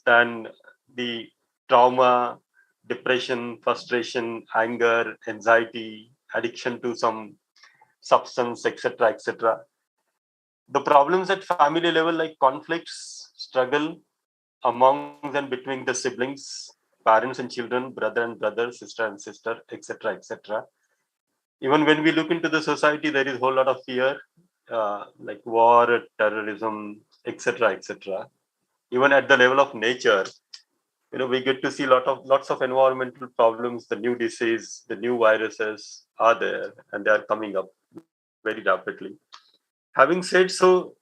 than the trauma, depression, frustration, anger, anxiety, addiction to some substance, etc., etc. The problems at family level, like conflicts, struggle among and between the siblings, parents and children, brother and brother, sister and sister, etc., etc. Even when we look into the society, there is a whole lot of fear, like war, terrorism, etc., etc. Even at the level of nature, we get to see lots of environmental problems. The new disease, the new viruses are there, and they are coming up very rapidly. Having said so,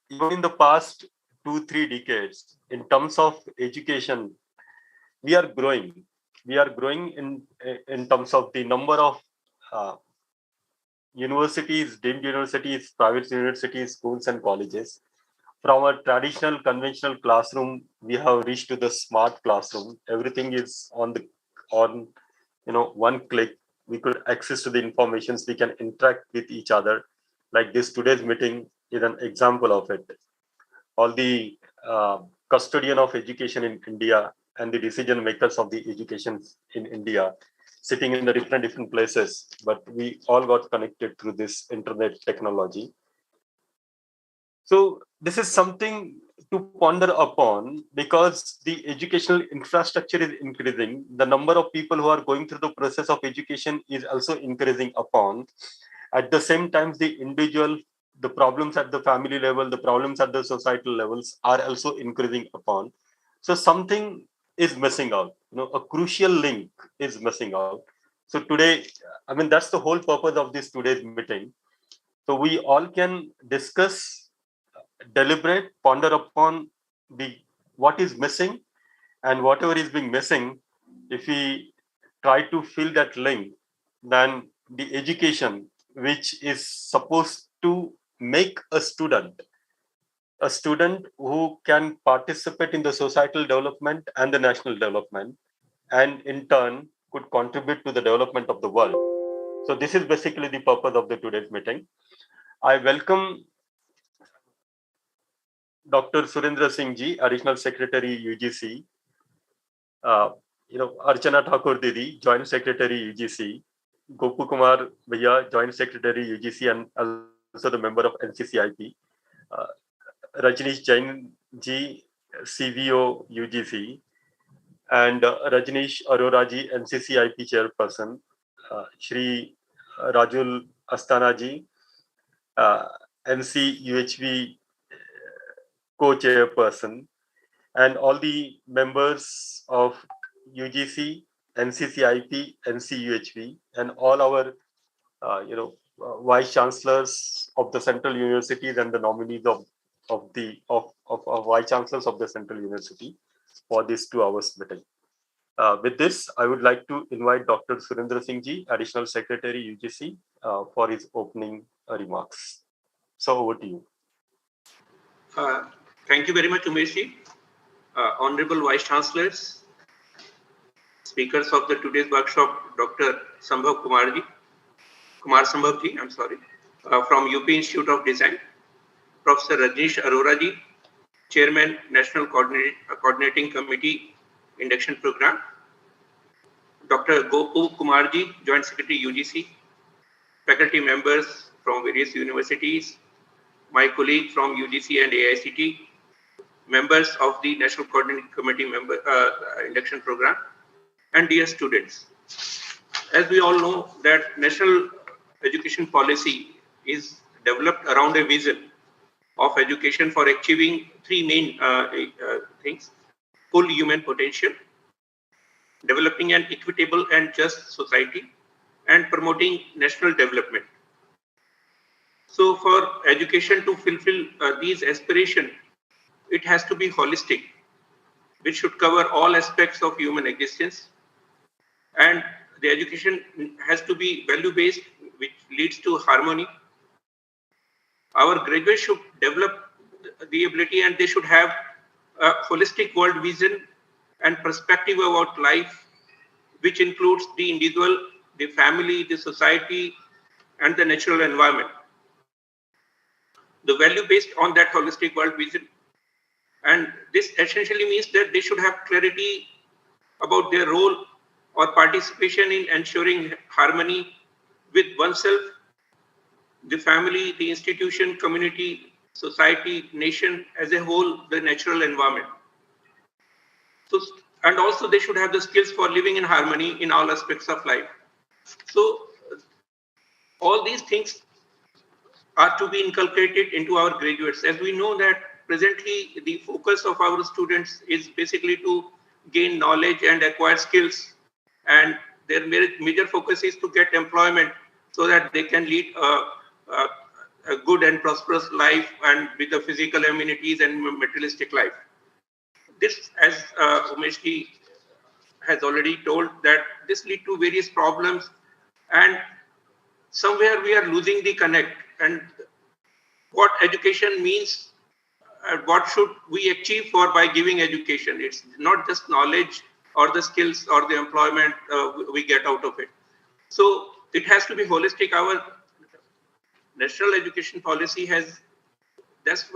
even in the past 2-3 decades, in terms of education, we are growing. We are growing in terms of the number of uh, universities, deemed universities, private universities, schools, and colleges. From a traditional, conventional classroom, we have reached to the smart classroom. Everything is on one click. We could access to the informations. We can interact with each other. Like this today's meeting is an example of it. All the custodian of education in India and the decision makers of the education in India sitting in the different places, but we all got connected through this internet technology. So this is something to ponder upon, because the educational infrastructure is increasing. The number of people who are going through the process of education is also increasing upon. At the same time, the problems at the family level, the problems at the societal levels are also increasing upon. So something is missing out. A crucial link is missing out. So today, I mean, that's the whole purpose of this today's meeting. So we all can discuss, deliberate, ponder upon the what is missing, and whatever is being missing. If we try to fill that link, then the education, which is supposed to make a student who can participate in the societal development and the national development, and in turn could contribute to the development of the world. So this is basically the purpose of the today's meeting. I welcome Dr. Surendra Singh ji, Additional Secretary UGC, Archana Thakur Didi, Joint Secretary UGC, Gopu Kumar Bhaiya, Joint Secretary UGC and also the member of NCCIP, uh, Rajnish Jain ji, CVO UGC, and Rajnish Arora ji, NCCIP Chairperson, Shri Rajul Astana ji, NCUHV co-chairperson, and all the members of UGC, NCCIP, NCUHV, and all our vice chancellors of the central universities and the nominees of vice chancellors of the central university for this 2 hours meeting. With this, I would like to invite Dr. Surendra Singh ji, Additional Secretary UGC, for his opening remarks. So over to you. Thank you very much, Umesh. Honorable Vice Chancellors, speakers of the today's workshop, Dr. Kumar Sambhav ji, from UP Institute of Design, Professor Rajnish Arora ji, Chairman, National Coordinating Committee, Induction Program, Dr. Gopu Kumar ji, Joint Secretary UGC, faculty members from various universities, my colleague from UGC and AICT, members of the National Coordinating Committee Induction Program, and dear students. As we all know that national education policy is developed around a vision of education for achieving three main things: full human potential, developing an equitable and just society, and promoting national development. So for education to fulfill these aspirations, it has to be holistic, which should cover all aspects of human existence. And the education has to be value-based, which leads to harmony. Our graduates should develop the ability, and they should have a holistic world vision and perspective about life, which includes the individual, the family, the society, and the natural environment. The value based on that holistic world vision And this essentially means that they should have clarity about their role or participation in ensuring harmony with oneself, the family, the institution, community, society, nation as a whole, the natural environment. So, and also they should have the skills for living in harmony in all aspects of life. So all these things are to be inculcated into our graduates. As we know that presently the focus of our students is basically to gain knowledge and acquire skills, and their major focus is to get employment so that they can lead a good and prosperous life and with the physical amenities and materialistic life. This, as Umeshji has already told, that this lead to various problems, and somewhere we are losing the connect and what education means, what should we achieve for by giving education. It's not just knowledge or the skills or the employment we get out of it. So it has to be holistic. Our national education policy has that's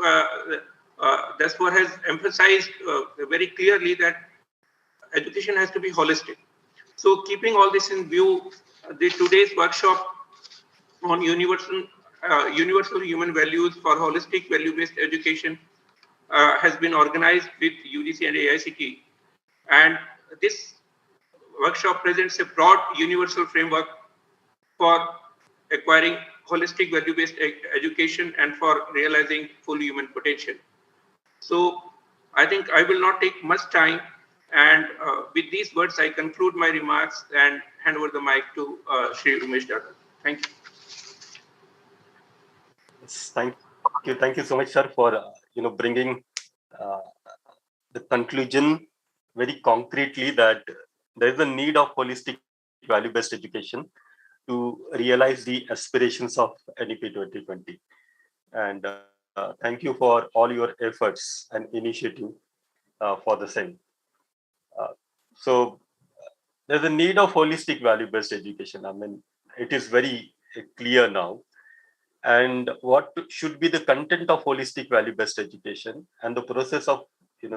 what has emphasized very clearly that education has to be holistic. So keeping all this in view, the today's workshop on universal human values for holistic value-based education has been organized with UGC and AICT. And this workshop presents a broad universal framework for acquiring holistic value-based education and for realizing full human potential. So I think I will not take much time. And with these words, I conclude my remarks and hand over the mic to Shri Umesh Dada. Thank you. Yes, thank you so much, sir, for bringing uh, the conclusion very concretely that there is a need of holistic value-based education to realize the aspirations of NEP 2020. And thank you for all your efforts and initiative for the same. Uh, so there's a need of holistic value-based education. I mean, it is very clear now. And what should be the content of holistic value-based education and the process of the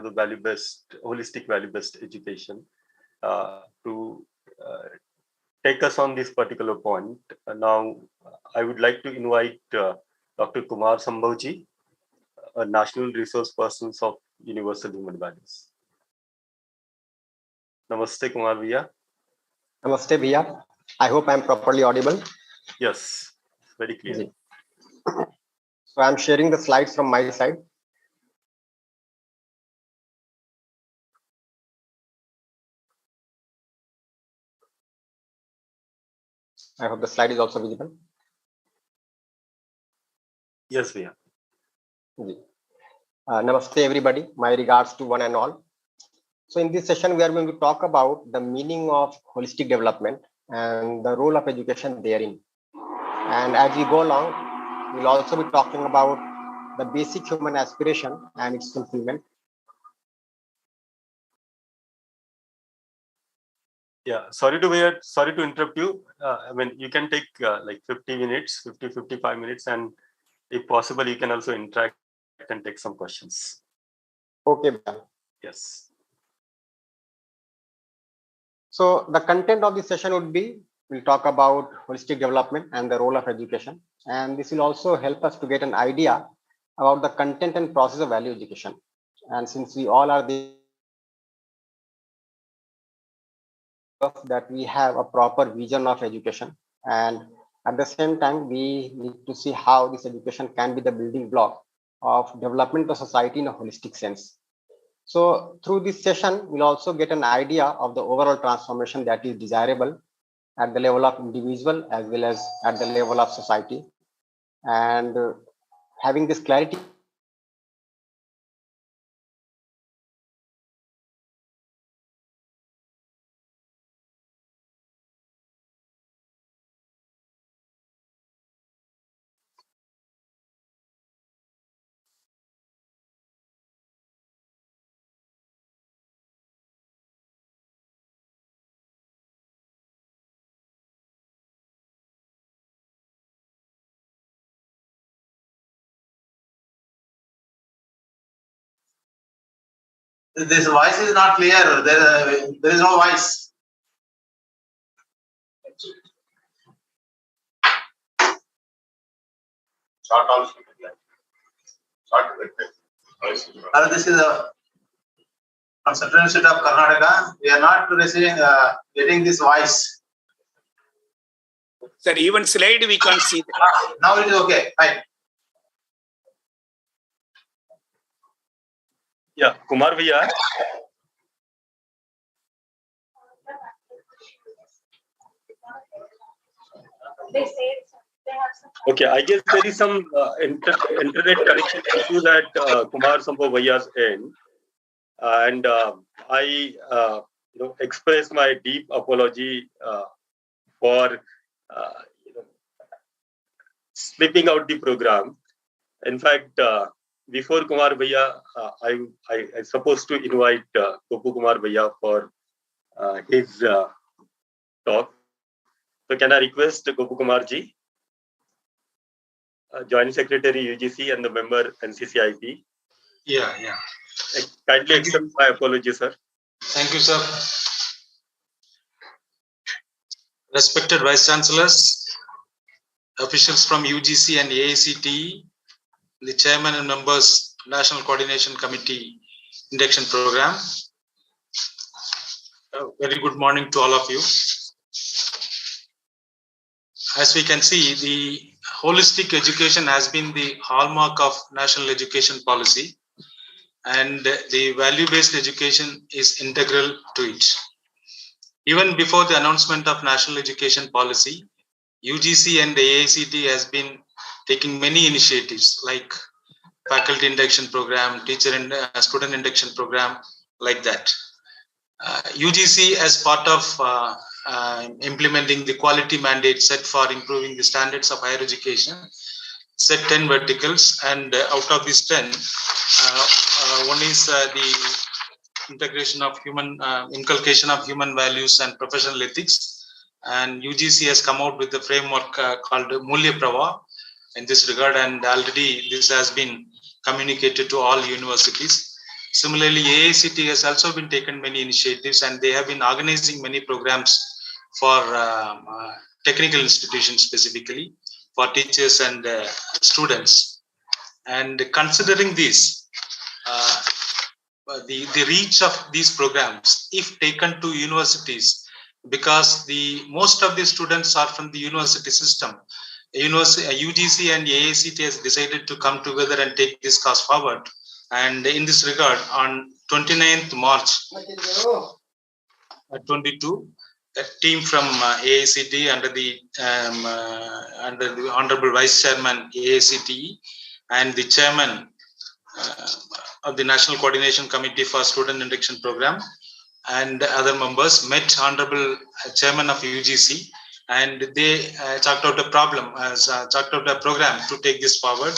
holistic value-based education to take us on this particular point. Now, I would like to invite Dr. Kumar Sambhavji, a national resource person of Universal Human Values. Namaste, Kumar Bhaiya. Namaste, Bhaiya. I hope I'm properly audible. Yes, very clear. So I'm sharing the slides from my side. I hope the slide is also visible. Yes, Bhaiya. Namaste, everybody. My regards to one and all. So in this session, we are going to talk about the meaning of holistic development and the role of education therein. And as we go along, we'll also be talking about the basic human aspiration and its fulfillment. Yeah, sorry to interrupt you. I mean, you can take like 50 minutes, 55 minutes, and if possible, you can also interact and take some questions. Okay. Yes. So the content of this session would be, we'll talk about holistic development and the role of education. And this will also help us to get an idea about the content and process of value education. And since we all are there, that we have a proper vision of education, and at the same time we need to see how this education can be the building block of development of society in a holistic sense. So through this session we'll also get an idea of the overall transformation that is desirable at the level of individual as well as at the level of society, and having this clarity This voice is not clear. There is no voice. Short also. Short. This is from Central Institute of Karnataka. We are not receiving, getting this voice. Sir, even slide we can't see that. Now it is okay. Fine. Yeah, Kumar Bhaiya. They say they have some. Okay, I guess there is some internet connection issues at Kumar Sambho Bhaiya's end, and I express my deep apology for slipping out the program. In fact, before Kumar Bhaiya, I supposed to invite Gopu Kumar Bhaiya for his talk. So can I request Gopu Kumar ji, Joint Secretary UGC and the member NCCIP? Yeah. Kindly accept my apology, sir. Thank you, sir. Respected Vice Chancellors, officials from UGC and AICTE, the Chairman and members, National Coordination Committee Induction Program. Very good morning to all of you. As we can see, the holistic education has been the hallmark of national education policy, and the value-based education is integral to it. Even before the announcement of national education policy, UGC and the AICTE has been taking many initiatives like faculty induction program, teacher and student induction program, like that. UGC, as part of implementing the quality mandate set for improving the standards of higher education, set 10 verticals, and out of these 10, one is the integration of inculcation of human values and professional ethics. And UGC has come out with a framework called Mulya Prava in this regard, and already this has been communicated to all universities. Similarly, AICTE has also been taken many initiatives, and they have been organizing many programs for technical institutions, specifically for teachers and students. And considering this, the reach of these programs, if taken to universities, because most of the students are from the university system, UGC and AICTE has decided to come together and take this cause forward. And in this regard, on 29th March 22, a team from AICTE under the Honorable Vice Chairman AICTE and the Chairman of the National Coordination Committee for Student Induction Program and other members met Honorable Chairman of UGC, and they chalked out a program to take this forward.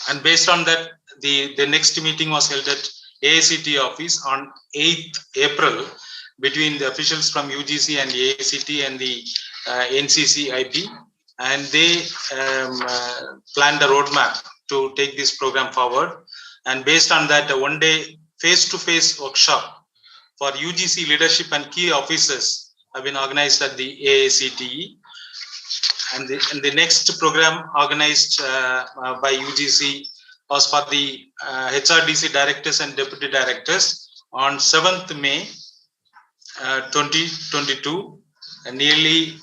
And based on that, the next meeting was held at AICTE office on 8th April between the officials from UGC and AICTE and the NCCIP, and they planned a roadmap to take this program forward. And based on that, a one-day face-to-face workshop for UGC leadership and key officers have been organized at the AICTE. And the next program organized by UGC was for the HRDC directors and deputy directors on 7th May 2022. And nearly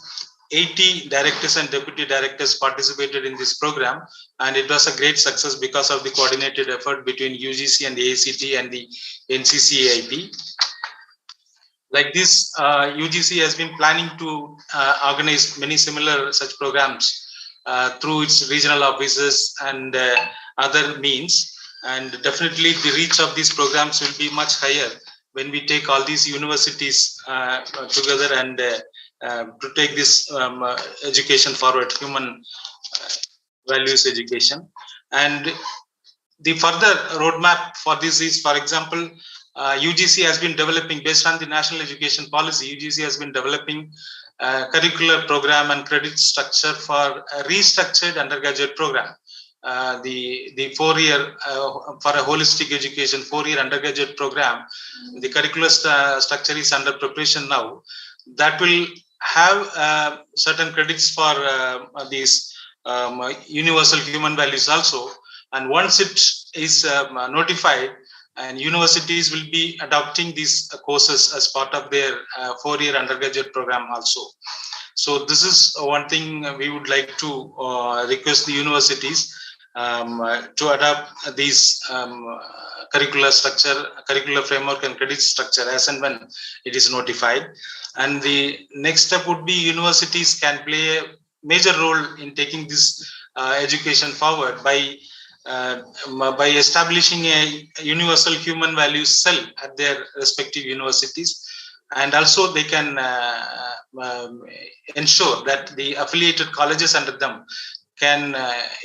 80 directors and deputy directors participated in this program, and it was a great success because of the coordinated effort between UGC and AICTE and the NCCIP. Like this, UGC has been planning to organize many similar such programs through its regional offices and other means. And definitely the reach of these programs will be much higher when we take all these universities together and to take this education forward, human values education. And the further roadmap for this is, for example, UGC has been developing, based on the national education policy, UGC has been developing a curricular program and credit structure for a restructured undergraduate program. the 4-year for a holistic education 4-year undergraduate program, the curricular structure is under preparation now. That will have certain credits for these universal human values also. And once it is notified, and universities will be adopting these courses as part of their 4-year undergraduate program also. So this is one thing we would like to request the universities to adopt these curricular structure, curricular framework and credit structure as and when it is notified. And the next step would be universities can play a major role in taking this education forward by establishing a universal human values cell at their respective universities. And also they can ensure that the affiliated colleges under them can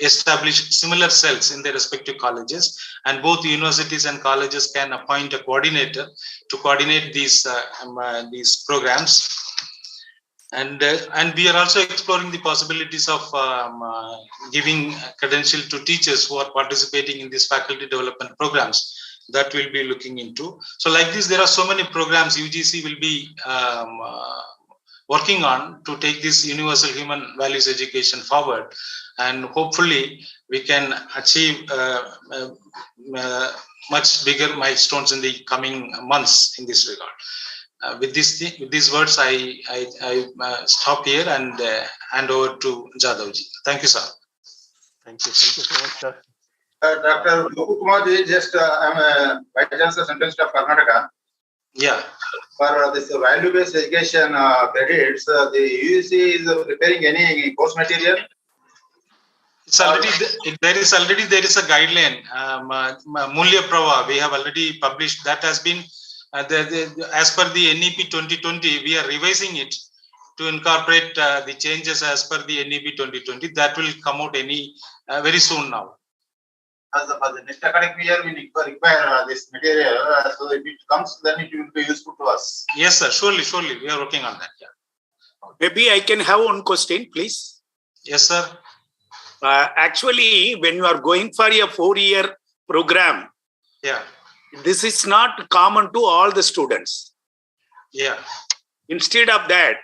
establish similar cells in their respective colleges, and both universities and colleges can appoint a coordinator to coordinate these programs. And we are also exploring the possibilities of giving credential to teachers who are participating in these faculty development programs. That we'll be looking into. So like this, there are so many programs UGC will be working on to take this universal human values education forward. And hopefully we can achieve much bigger milestones in the coming months in this regard. With these words, I stop here and hand over to Jadavji. Thank you, sir. Thank you so much, sir. Dr. Kumar ji, just I'm a Vice Chancellor Central State of Karnataka. Yeah. For this value-based education credits, the UGC is preparing any course material? It's already there is a guideline. Mulya Prava, we have already published. That has been as per the NEP 2020. We are revising it to incorporate the changes as per the NEP 2020. That will come out very soon now. For the next academic year, we require this material. So if it comes, then it will be useful to us. Yes, sir. Surely, we are working on that. Yeah. Maybe I can have one question, please. Yes, sir. Actually, when you are going for a 4-year program, yeah, this is not common to all the students. Yeah. Instead of that,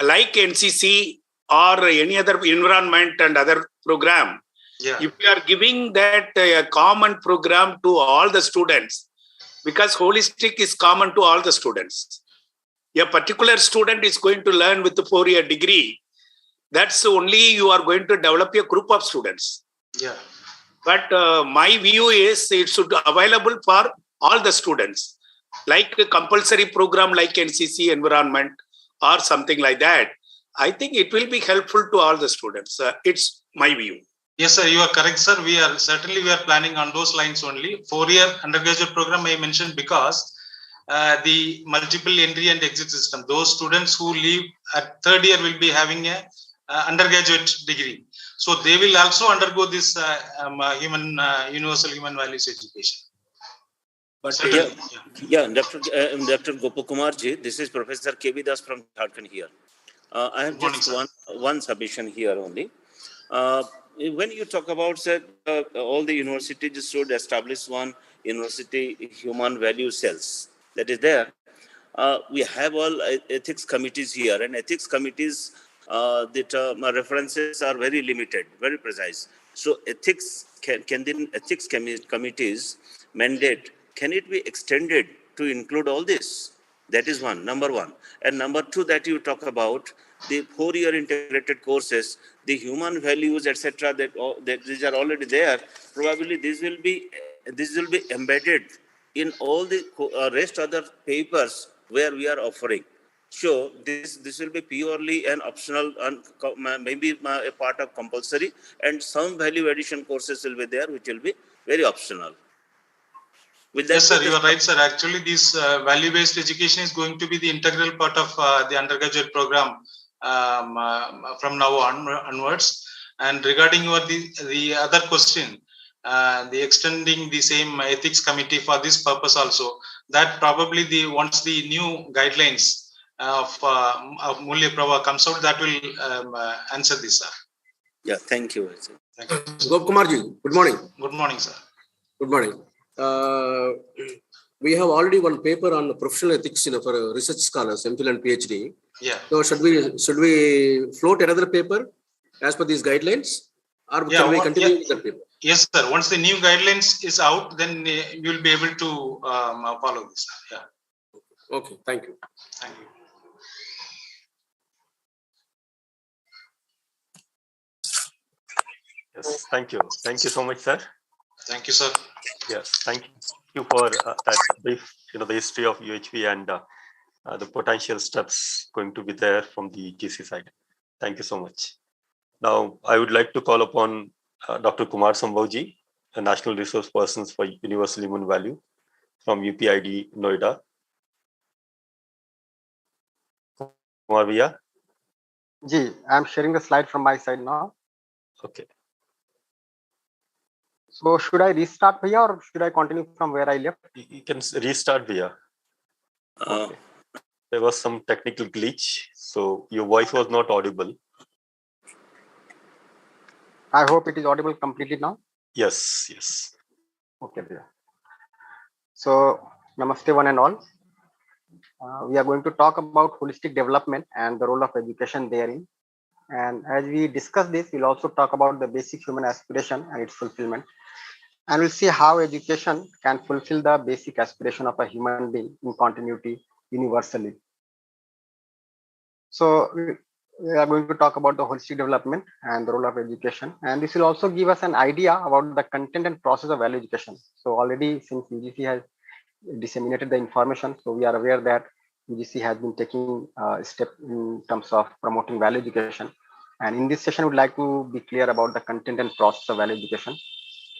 like NCC or any other environment and other program, yeah, if you are giving that common program to all the students, because holistic is common to all the students. A particular student is going to learn with the 4-year degree. That's only you are going to develop a group of students. Yeah. But my view is it should be available for all the students, like a compulsory program like NCC environment or something like that. I think it will be helpful to all the students. It's my view. Yes, sir, you are correct, sir. We are planning on those lines only. 4-year undergraduate program I mentioned because the multiple entry and exit system. Those students who leave at 3rd year will be having a undergraduate degree. So they will also undergo this universal human values education. But Dr. Gopakumar ji, this is Professor K.V. Das from Jharkhand here. I have just one submission here only. When you talk about all the universities should establish one university human value cells, that is there. We have all ethics committees here, and ethics committees, the references are very limited, very precise. So ethics can then ethics committees mandate, can it be extended to include all this? That is one, number one. And number two, that you talk about the 4-year integrated courses, the human values, etc. That these are already there. Probably this will be embedded in all the rest other papers where we are offering. So this will be purely an optional, maybe a part of compulsory, and some value addition courses will be there, which will be very optional. Yes, sir, you are right, sir. Actually, this value-based education is going to be the integral part of the undergraduate program from now onwards. And regarding the other question, the extending the same ethics committee for this purpose also, that probably once the new guidelines of Mulya Prava comes out, that will answer this, sir. Yeah, thank you. Thank you. Gopkumarji, good morning. Good morning, sir. Good morning. We have already one paper on professional ethics for research scholars, MPhil and PhD. Yeah. So should we float another paper as per these guidelines, or can we continue with that paper? Yes, sir. Once the new guidelines is out, then you will be able to follow this. Yeah. Okay. Thank you. Thank you. Yes, thank you. Thank you so much, sir. Thank you, sir. Yes, thank you for that brief, the history of UHV and the potential steps going to be there from the GC side. Thank you so much. Now, I would like to call upon Dr. Kumar Sambhavji, a National Resource Persons for Universal Human Value from UPID Noida. Kumar Bhaiya? Ji, I'm sharing the slide from my side now. Okay. So should I restart Bhaiya or should I continue from where I left? You can restart Bhaiya. Okay. There was some technical glitch, so your voice was not audible. I hope it is audible completely now. Yes, yes. Okay, Bhaiya. So namaste one and all. We are going to talk about holistic development and the role of education therein. And as we discuss this, we'll also talk about the basic human aspiration and its fulfillment. And we'll see how education can fulfill the basic aspiration of a human being in continuity universally. So we are going to talk about the holistic development and the role of education. And this will also give us an idea about the content and process of value education. So already since UGC has disseminated the information, so we are aware that UGC has been taking a step in terms of promoting value education. And in this session, I would like to be clear about the content and process of value education.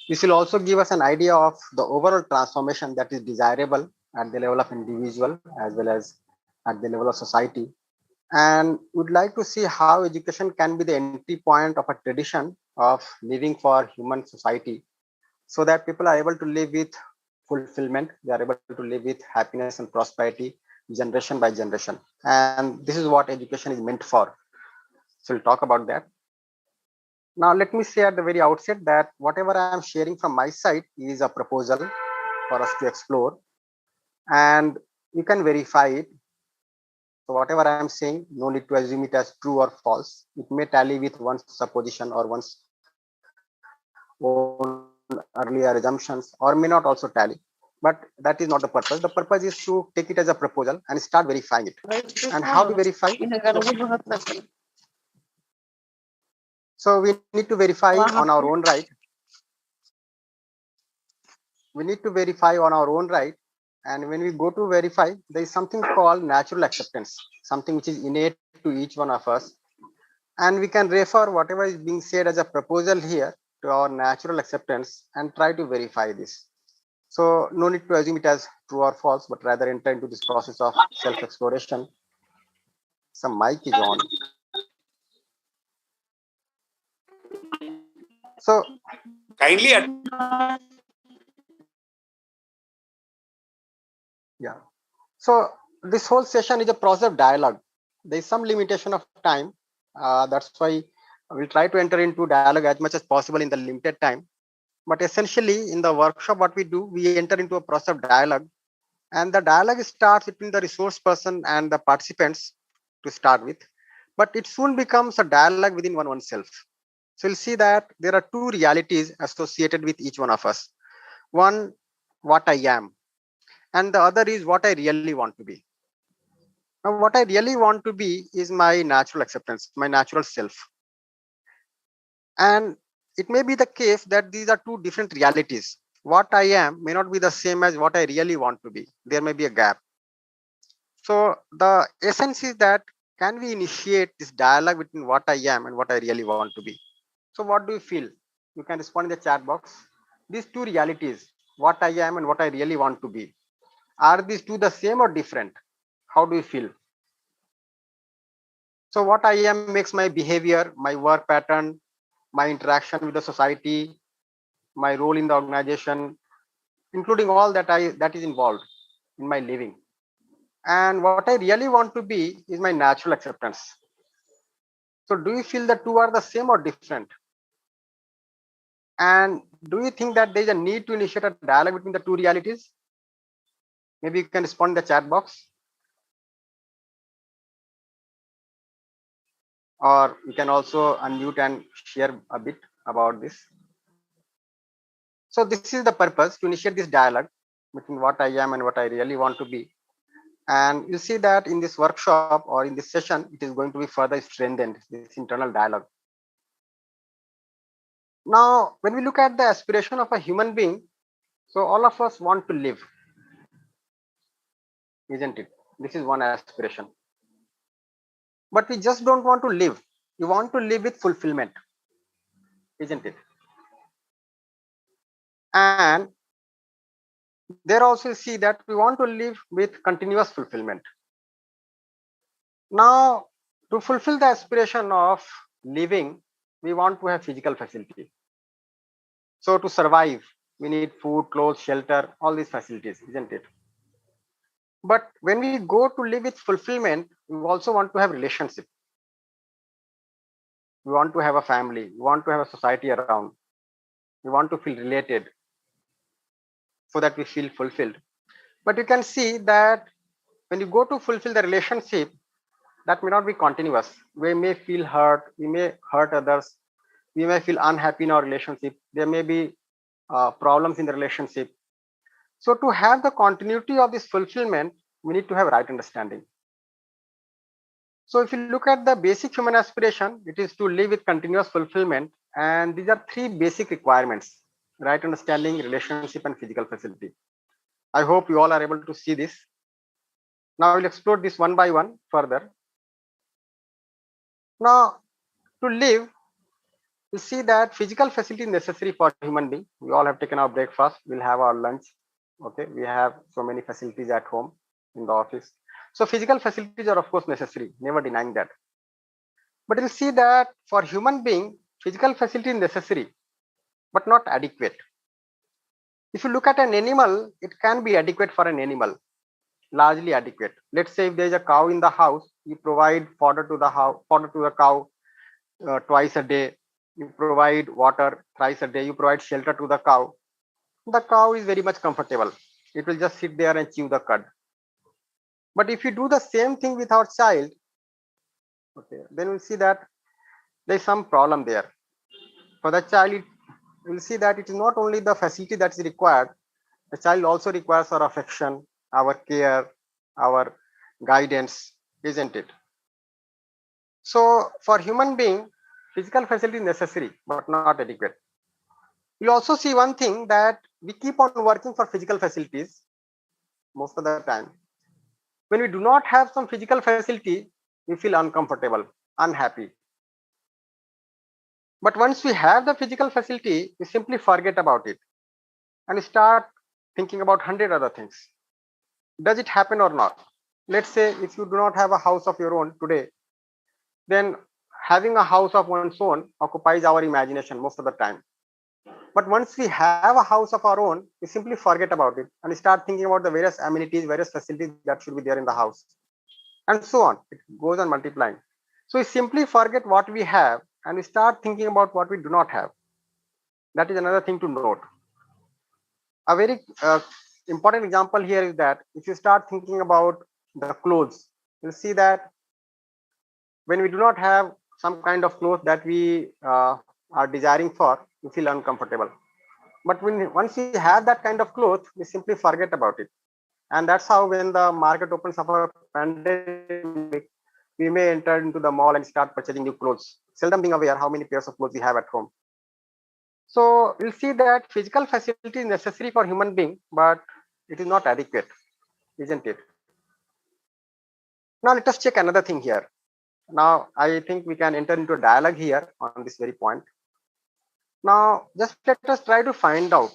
This will also give us an idea of the overall transformation that is desirable at the level of individual as well as at the level of society. And would like to see how education can be the entry point of a tradition of living for human society so that people are able to live with fulfillment, they are able to live with happiness and prosperity generation by generation. And this is what education is meant for. So we'll talk about that. Now, let me say at the very outset that whatever I am sharing from my side is a proposal for us to explore, and you can verify it. So whatever I am saying, no need to assume it as true or false. It may tally with one's supposition or one's own earlier assumptions, or may not also tally. But that is not the purpose. The purpose is to take it as a proposal and start verifying it. And how to verify? So we need to verify on our own right. We need to verify on our own right. And when we go to verify, there is something called natural acceptance, something which is innate to each one of us. And we can refer whatever is being said as a proposal here to our natural acceptance and try to verify this. So no need to assume it as true or false, but rather enter into this process of self-exploration. Some mic is on. So Kindly. Yeah. So this whole session is a process of dialogue. There is some limitation of time. That's why we'll try to enter into dialogue as much as possible in the limited time. But essentially, in the workshop, what we do, we enter into a process of dialogue. And the dialogue starts between the resource person and the participants to start with. But it soon becomes a dialogue within oneself. So you'll see that there are two realities associated with each one of us. One, what I am. And the other is what I really want to be. Now, what I really want to be is my natural acceptance, my natural self. And it may be the case that these are two different realities. What I am may not be the same as what I really want to be. There may be a gap. So the essence is that can we initiate this dialogue between what I am and what I really want to be? So what do you feel? You can respond in the chat box. These two realities, what I am and what I really want to be, are these two the same or different? How do you feel? So what I am makes my behavior, my work pattern, my interaction with the society, my role in the organization, including all that is involved in my living. And what I really want to be is my natural acceptance. So do you feel the two are the same or different? And do you think that there is a need to initiate a dialogue between the two realities? Maybe you can respond in the chat box. Or you can also unmute and share a bit about this. So this is the purpose, to initiate this dialogue between what I am and what I really want to be. And you see that in this workshop or in this session, it is going to be further strengthened, this internal dialogue. Now, when we look at the aspiration of a human being, so all of us want to live, isn't it? This is one aspiration. But we just don't want to live. We want to live with fulfillment, isn't it? And there also see that we want to live with continuous fulfillment. Now, to fulfill the aspiration of living, we want to have physical facility. So to survive, we need food, clothes, shelter, all these facilities, isn't it? But when we go to live with fulfillment, we also want to have relationship. We want to have a family. We want to have a society around. We want to feel related so that we feel fulfilled. But you can see that when you go to fulfill the relationship, that may not be continuous. We may feel hurt. We may hurt others. We may feel unhappy in our relationship. There may be problems in the relationship. So to have the continuity of this fulfillment, we need to have right understanding. So if you look at the basic human aspiration, it is to live with continuous fulfillment. And these are three basic requirements: right understanding, relationship, and physical facility. I hope you all are able to see this. Now we'll explore this one by one further. Now, to live, you see that physical facility is necessary for human being. We all have taken our breakfast. We'll have our lunch. Okay, we have so many facilities at home, in the office. So physical facilities are of course necessary, never denying that. But you'll see that for human being, physical facility is necessary, but not adequate. If you look at an animal, it can be adequate for an animal, largely adequate. Let's say if there is a cow in the house, you provide fodder to the cow twice a day. You provide water thrice a day. You provide shelter to the cow. The cow is very much comfortable. It will just sit there and chew the cud. But if you do the same thing with our child, okay, then we'll see that there's some problem there. For the child, we'll see that it is not only the facility that is required, the child also requires our affection, our care, our guidance, isn't it? So for human being, physical facility is necessary, but not adequate. You'll also see one thing, that we keep on working for physical facilities most of the time. When we do not have some physical facility, we feel uncomfortable, unhappy. But once we have the physical facility, we simply forget about it and start thinking about 100 other things. Does it happen or not? Let's say if you do not have a house of your own today, then having a house of one's own occupies our imagination most of the time. But once we have a house of our own, we simply forget about it and start thinking about the various amenities, various facilities that should be there in the house, and so on. It goes on multiplying. So we simply forget what we have and we start thinking about what we do not have. That is another thing to note. A very important example here is that if you start thinking about the clothes, you'll see that when we do not have some kind of clothes that we are desiring for, we feel uncomfortable. But once we have that kind of clothes, we simply forget about it. And that's how when the market opens up a pandemic, we may enter into the mall and start purchasing new clothes, seldom being aware how many pairs of clothes we have at home. So we'll see that physical facility is necessary for human being, but it is not adequate, isn't it? Now let us check another thing here. Now I think we can enter into a dialogue here on this very point. Now just let us try to find out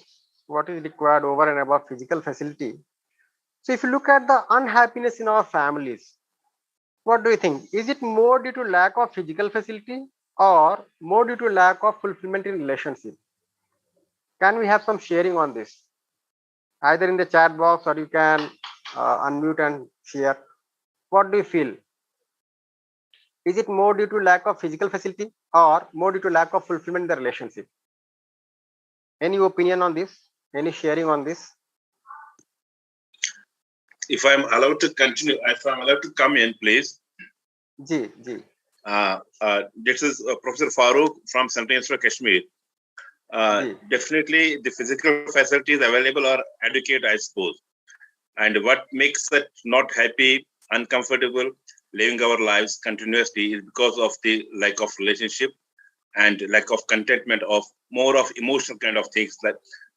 what is required over and above physical facility. So if you look at the unhappiness in our families, what do you think? Is it more due to lack of physical facility or more due to lack of fulfillment in relationship? Can we have some sharing on this? Either in the chat box or you can unmute and share. What do you feel? Is it more due to lack of physical facility or more due to lack of fulfillment in the relationship? Any opinion on this? Any sharing on this? If I'm allowed to continue, if I'm allowed to come in, please. Ji. This is Professor Farooq from Central Institute of Kashmir. Definitely, the physical facilities available are adequate, I suppose. And what makes it not happy, uncomfortable, living our lives continuously is because of the lack of relationship and lack of contentment of more of emotional kind of things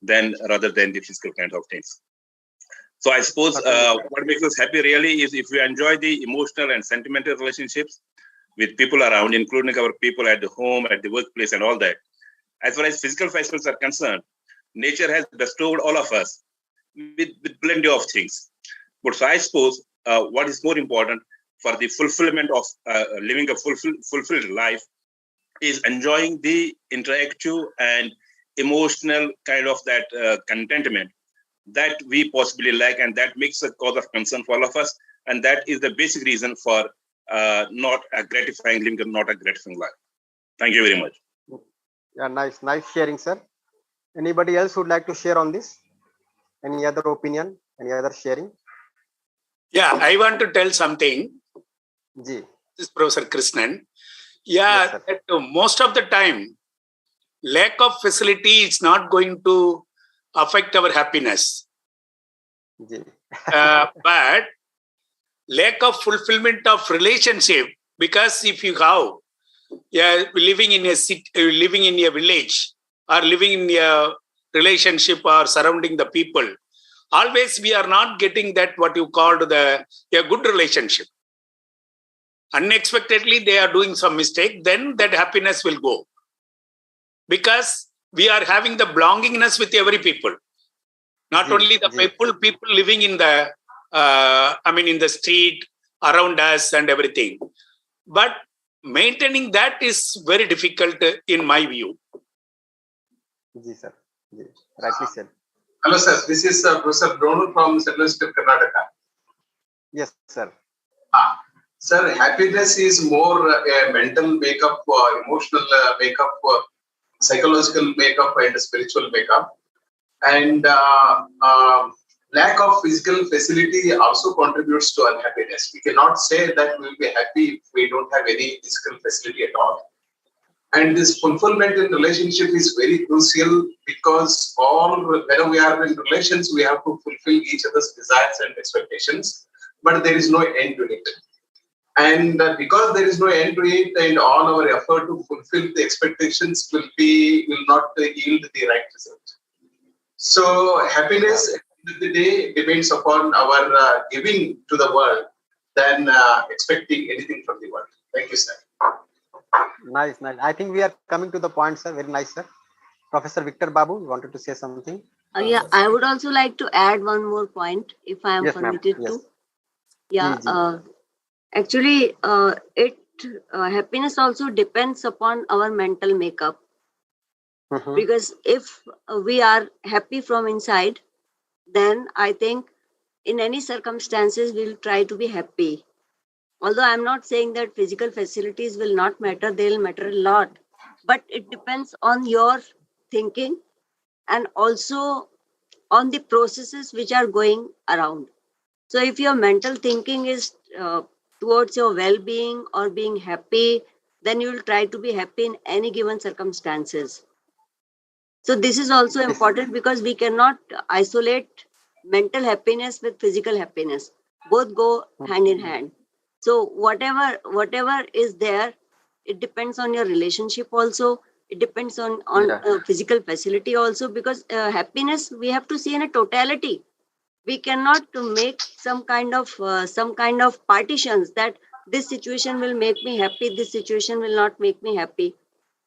than rather than the physical kind of things. So I suppose what makes us happy really is if we enjoy the emotional and sentimental relationships with people around, including our people at the home, at the workplace, and all that. As far as physical facilities are concerned, nature has bestowed all of us with plenty of things. But so I suppose what is more important for the fulfillment of living a fulfilled life is enjoying the interactive and emotional kind of that contentment that we possibly lack, and that makes a cause of concern for all of us. And that is the basic reason for not a gratifying living and not a gratifying life. Thank you very much. Yeah, nice sharing, sir. Anybody else would like to share on this? Any other opinion? Any other sharing? Yeah, I want to tell something. Ji. This is Professor Krishnan. Yeah, yes, most of the time, lack of facility is not going to affect our happiness. But lack of fulfillment of relationship, because if you have living in a city, living in a village, or living in a relationship or surrounding the people, always we are not getting that what you called a good relationship. Unexpectedly, they are doing some mistake, then that happiness will go. Because we are having the belongingness with every people. Not only the people living in the, in the street, around us and everything. But maintaining that is very difficult in my view. Ji, sir. Ji. Rightly said. Hello, sir. This is Professor Donu from Central Institute of Karnataka. Yes, sir. Sir, happiness is more a mental makeup, emotional makeup, psychological makeup, and spiritual makeup. And lack of physical facility also contributes to unhappiness. We cannot say that we will be happy if we don't have any physical facility at all. And this fulfillment in relationship is very crucial because when we are in relations, we have to fulfill each other's desires and expectations, but there is no end to it. And because there is no end to it, and all our effort to fulfill the expectations will not yield the right result. So happiness at the end of the day depends upon our giving to the world than expecting anything from the world. Thank you, sir. Nice. I think we are coming to the point, sir. Very nice, sir. Professor Victor Babu, you wanted to say something? Yeah, I would also like to add one more point, if I am permitted to. Yes. Yeah, actually, happiness also depends upon our mental makeup. Because if we are happy from inside, then I think in any circumstances we'll try to be happy. Although I'm not saying that physical facilities will not matter, they'll matter a lot. But it depends on your thinking and also on the processes which are going around. So if your mental thinking is towards your well-being or being happy, then you will try to be happy in any given circumstances. So this is also important because we cannot isolate mental happiness with physical happiness. Both go hand in hand. So whatever is there, it depends on your relationship also. It depends on physical facility also, because happiness we have to see in a totality. We cannot make some kind of partitions that this situation will make me happy, this situation will not make me happy.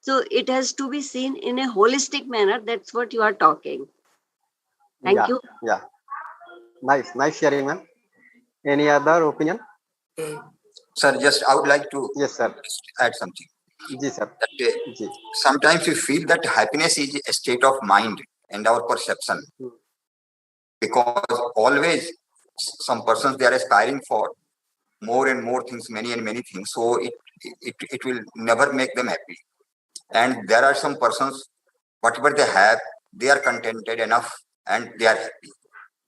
So it has to be seen in a holistic manner. That's what you are talking. Thank you. Yeah. Nice sharing, ma'am. Any other opinion? Sir, I would like to add something. Yes, sir. That, sometimes we feel that happiness is a state of mind and our perception. Because always some persons, they are aspiring for more and more things, many and many things. So it will never make them happy. And there are some persons, whatever they have, they are contented enough and they are happy.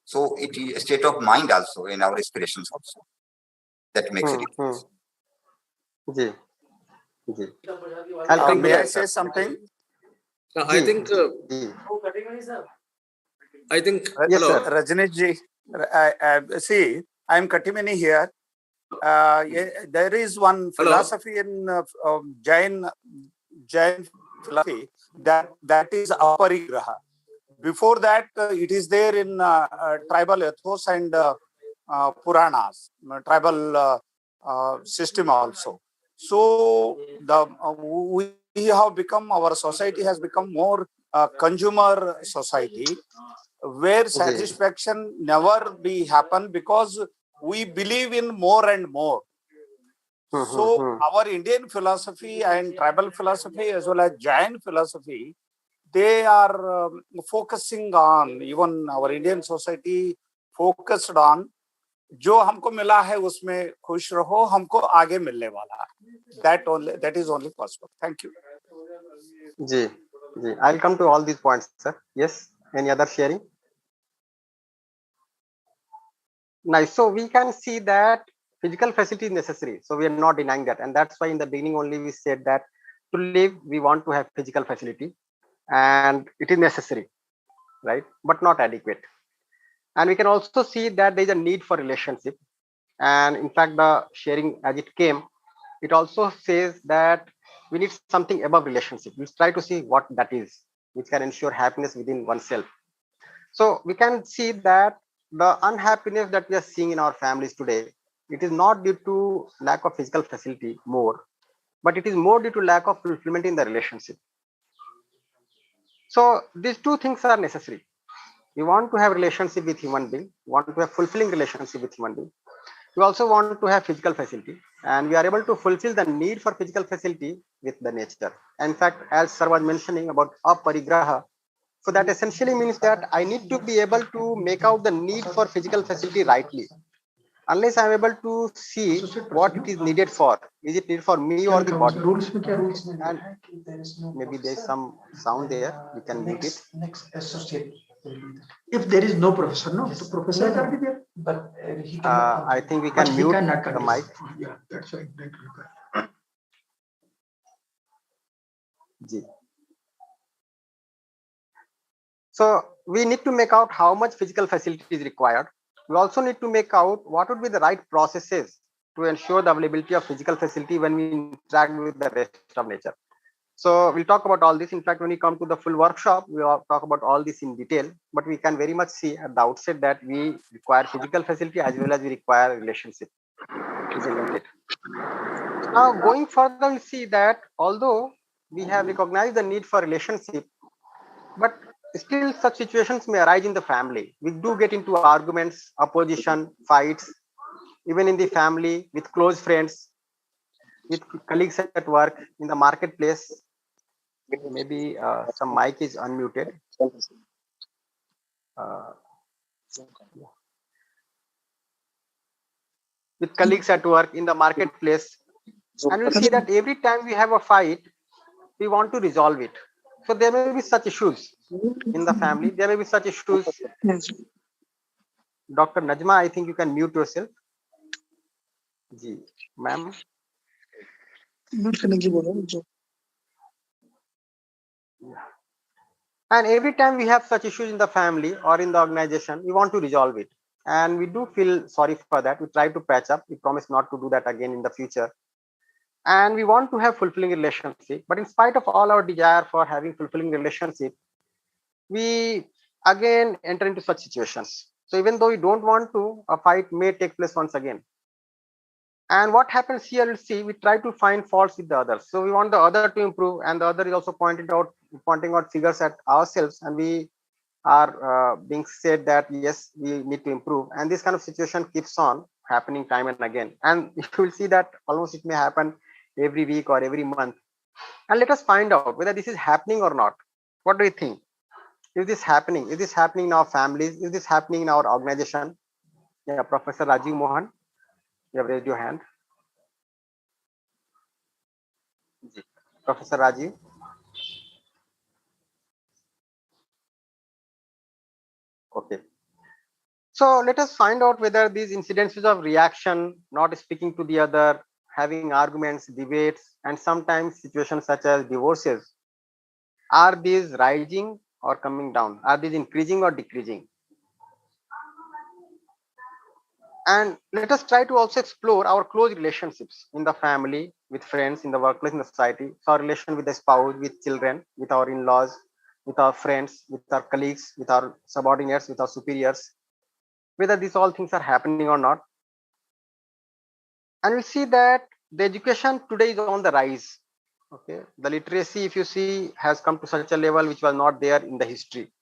So it is a state of mind also in our aspirations also that makes a difference. Ji. May I say something? I think. Yes, hello. sir. Rajneesh ji, see, I am Katimani here. There is one philosophy in Jain philosophy that is aparigraha. Before that, it is there in tribal ethos and Puranas, tribal system also. So we have become, our society has become more consumer society, where satisfaction never be happen because we believe in more and more. So our Indian philosophy and tribal philosophy as well as Jain philosophy, they are focusing on, even our Indian society focused on, जो हमको मिला है उसमें खुश रहो, हमको आगे मिलने वाला है. That is only possible. Thank you. Ji. I'll come to all these points, sir. Yes. Any other sharing? Nice. So we can see that physical facility is necessary. So we are not denying that. And that's why in the beginning only we said that to live, we want to have physical facility and it is necessary, right? But not adequate. And we can also see that there is a need for relationship. And in fact, the sharing as it came, it also says that we need something above relationship. We'll try to see what that is, which can ensure happiness within oneself. So we can see that the unhappiness that we are seeing in our families today, it is not due to lack of physical facility more, but it is more due to lack of fulfillment in the relationship. So these two things are necessary. We want to have relationship with human being, want to have fulfilling relationship with human being. We also want to have physical facility, and we are able to fulfill the need for physical facility with the nature. In fact, as sir was mentioning about aparigraha, so that essentially means that I need to be able to make out the need for physical facility rightly. Unless I am able to see what it is needed for, is it needed for me or the body? And maybe there is some sound there, you can mute it. If there is no professor, no, so professor can be there, but he cannot. I think we can mute the mic. Yeah, that's why. So we need to make out how much physical facility is required. We also need to make out what would be the right processes to ensure the availability of physical facility when we interact with the rest of nature. So we'll talk about all this. In fact, when we come to the full workshop, we'll talk about all this in detail, but we can very much see at the outset that we require physical facility as well as we require relationship, isn't it? Now going further, we'll see that although we have recognized the need for relationship, but still such situations may arise in the family. We do get into arguments, opposition, fights, even in the family, with close friends, with colleagues at work, in the marketplace. Maybe some mic is unmuted. With colleagues at work, in the marketplace. And we'll see that every time we have a fight, we want to resolve it. So there may be such issues in the family. There may be such issues. Dr. Najma, I think you can mute yourself. Ji, ma'am. And every time we have such issues in the family or in the organization, we want to resolve it. And we do feel sorry for that. We try to patch up. We promise not to do that again in the future. And we want to have fulfilling relationship. But in spite of all our desire for having fulfilling relationship, we again enter into such situations. So even though we don't want to, a fight may take place once again. And what happens here, we'll see, we try to find faults with the others. So we want the other to improve, and the other is also pointing out figures at ourselves, and we are being said that yes, we need to improve. And this kind of situation keeps on happening time and again. And you will see that almost it may happen every week or every month. And let us find out whether this is happening or not. What do you think? Is this happening? Is this happening in our families? Is this happening in our organization? Yeah, Professor Rajiv Mohan, you have raised your hand. Professor Rajiv. Okay. So let us find out whether these incidences of reaction, not speaking to the other, having arguments, debates, and sometimes situations such as divorces, are these rising or coming down? Are these increasing or decreasing? And let us try to also explore our close relationships in the family, with friends, in the workplace, in the society. So our relation with the spouse, with children, with our in-laws, with our friends, with our colleagues, with our subordinates, with our superiors, whether these all things are happening or not. And we see that the education today is on the rise. Okay, the literacy, if you see, has come to such a level which was not there in the history.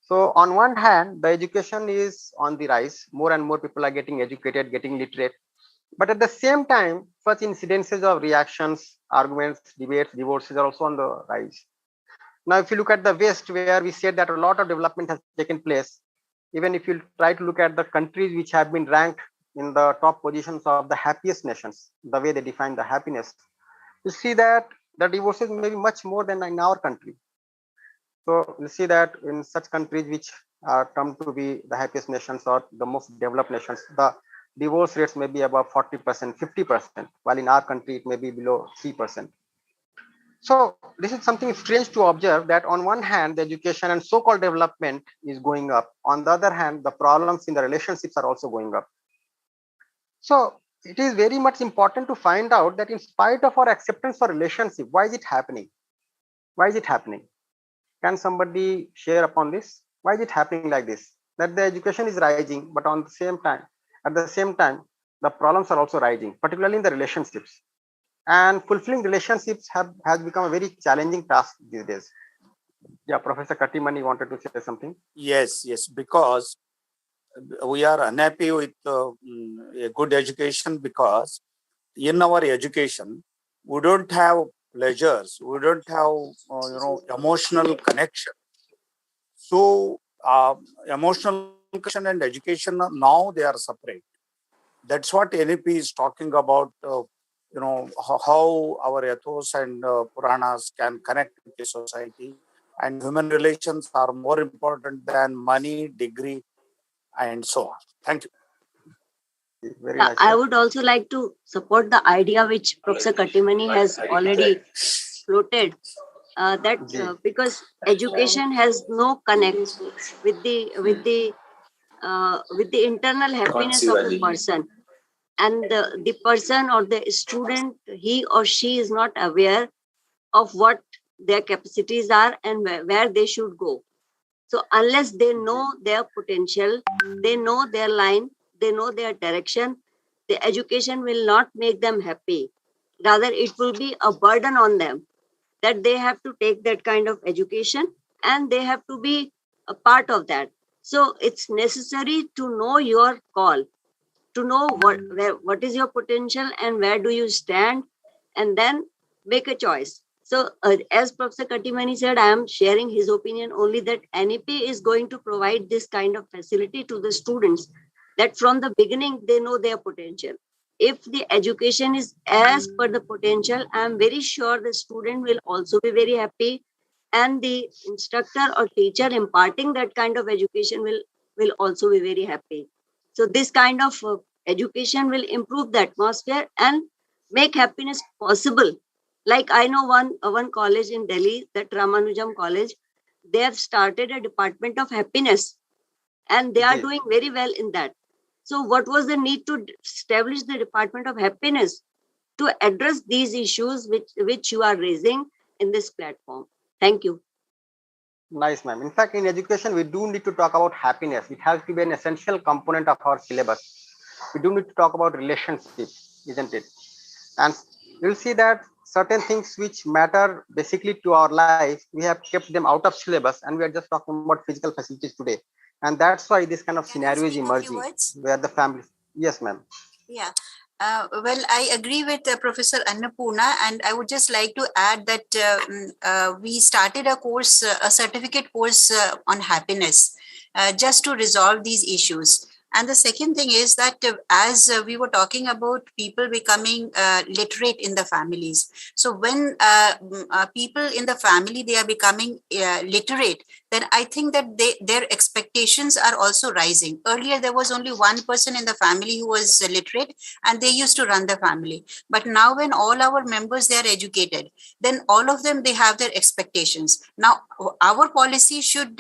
So on one hand, the education is on the rise. More and more people are getting educated, getting literate. But at the same time, such incidences of reactions, arguments, debates, divorces are also on the rise. Now, if you look at the West, where we said that a lot of development has taken place, even if you try to look at the countries which have been ranked in the top positions of the happiest nations, the way they define the happiness, you see that the divorces may be much more than in our country. So you see that in such countries which are termed to be the happiest nations or the most developed nations, the divorce rates may be above 40%, 50%, while in our country it may be below 3%. So this is something strange to observe, that on one hand, the education and so-called development is going up. On the other hand, the problems in the relationships are also going up. So it is very much important to find out that in spite of our acceptance for relationship, why is it happening? Why is it happening? Can somebody share upon this? Why is it happening like this? That the education is rising, but at the same time, the problems are also rising, particularly in the relationships. And fulfilling relationships has become a very challenging task these days. Yeah, Professor Katimani wanted to say something. Yes, because we are unhappy with a good education, because in our education we don't have pleasures, we don't have emotional connection. So emotional connection and education, now they are separate. That's what NEP is talking about. How our ethos and Puranas can connect with the society, and human relations are more important than money, degree, and so on. Thank you. Very nice. I would also like to support the idea which Professor Katimani has already floated, that because education has no connect with the internal happiness of the person, and the person or the student, he or she is not aware of what their capacities are and where they should go. So unless they know their potential, they know their line, they know their direction, the education will not make them happy. Rather, it will be a burden on them, that they have to take that kind of education and they have to be a part of that. So it's necessary to know your call, to know what is your potential and where do you stand, and then make a choice. So as Professor Katimani said, I am sharing his opinion only, that NEP is going to provide this kind of facility to the students, that from the beginning they know their potential. If the education is as per the potential, I am very sure the student will also be very happy, and the instructor or teacher imparting that kind of education will also be very happy. So this kind of education will improve the atmosphere and make happiness possible. Like I know one college in Delhi, that Ramanujam College, they have started a department of happiness, and they are doing very well in that. So what was the need to establish the department of happiness? To address these issues which you are raising in this platform. Thank you. Nice, ma'am. In fact, in education, we do need to talk about happiness. It has to be an essential component of our syllabus. We do need to talk about relationship, isn't it? And you'll see that certain things which matter basically to our life, we have kept them out of syllabus, and we are just talking about physical facilities today. And that's why this kind of scenario is emerging, where the family. Yes, ma'am. Yeah. Well, I agree with Professor Annapurna, and I would just like to add that we started a course, a certificate course on happiness, just to resolve these issues. And the second thing is that as we were talking about people becoming literate in the families. So when people in the family, they are becoming literate, then I think that their expectations are also rising. Earlier, there was only one person in the family who was literate and they used to run the family. But now when all our members, they are educated, then all of them, they have their expectations. Now, our policy should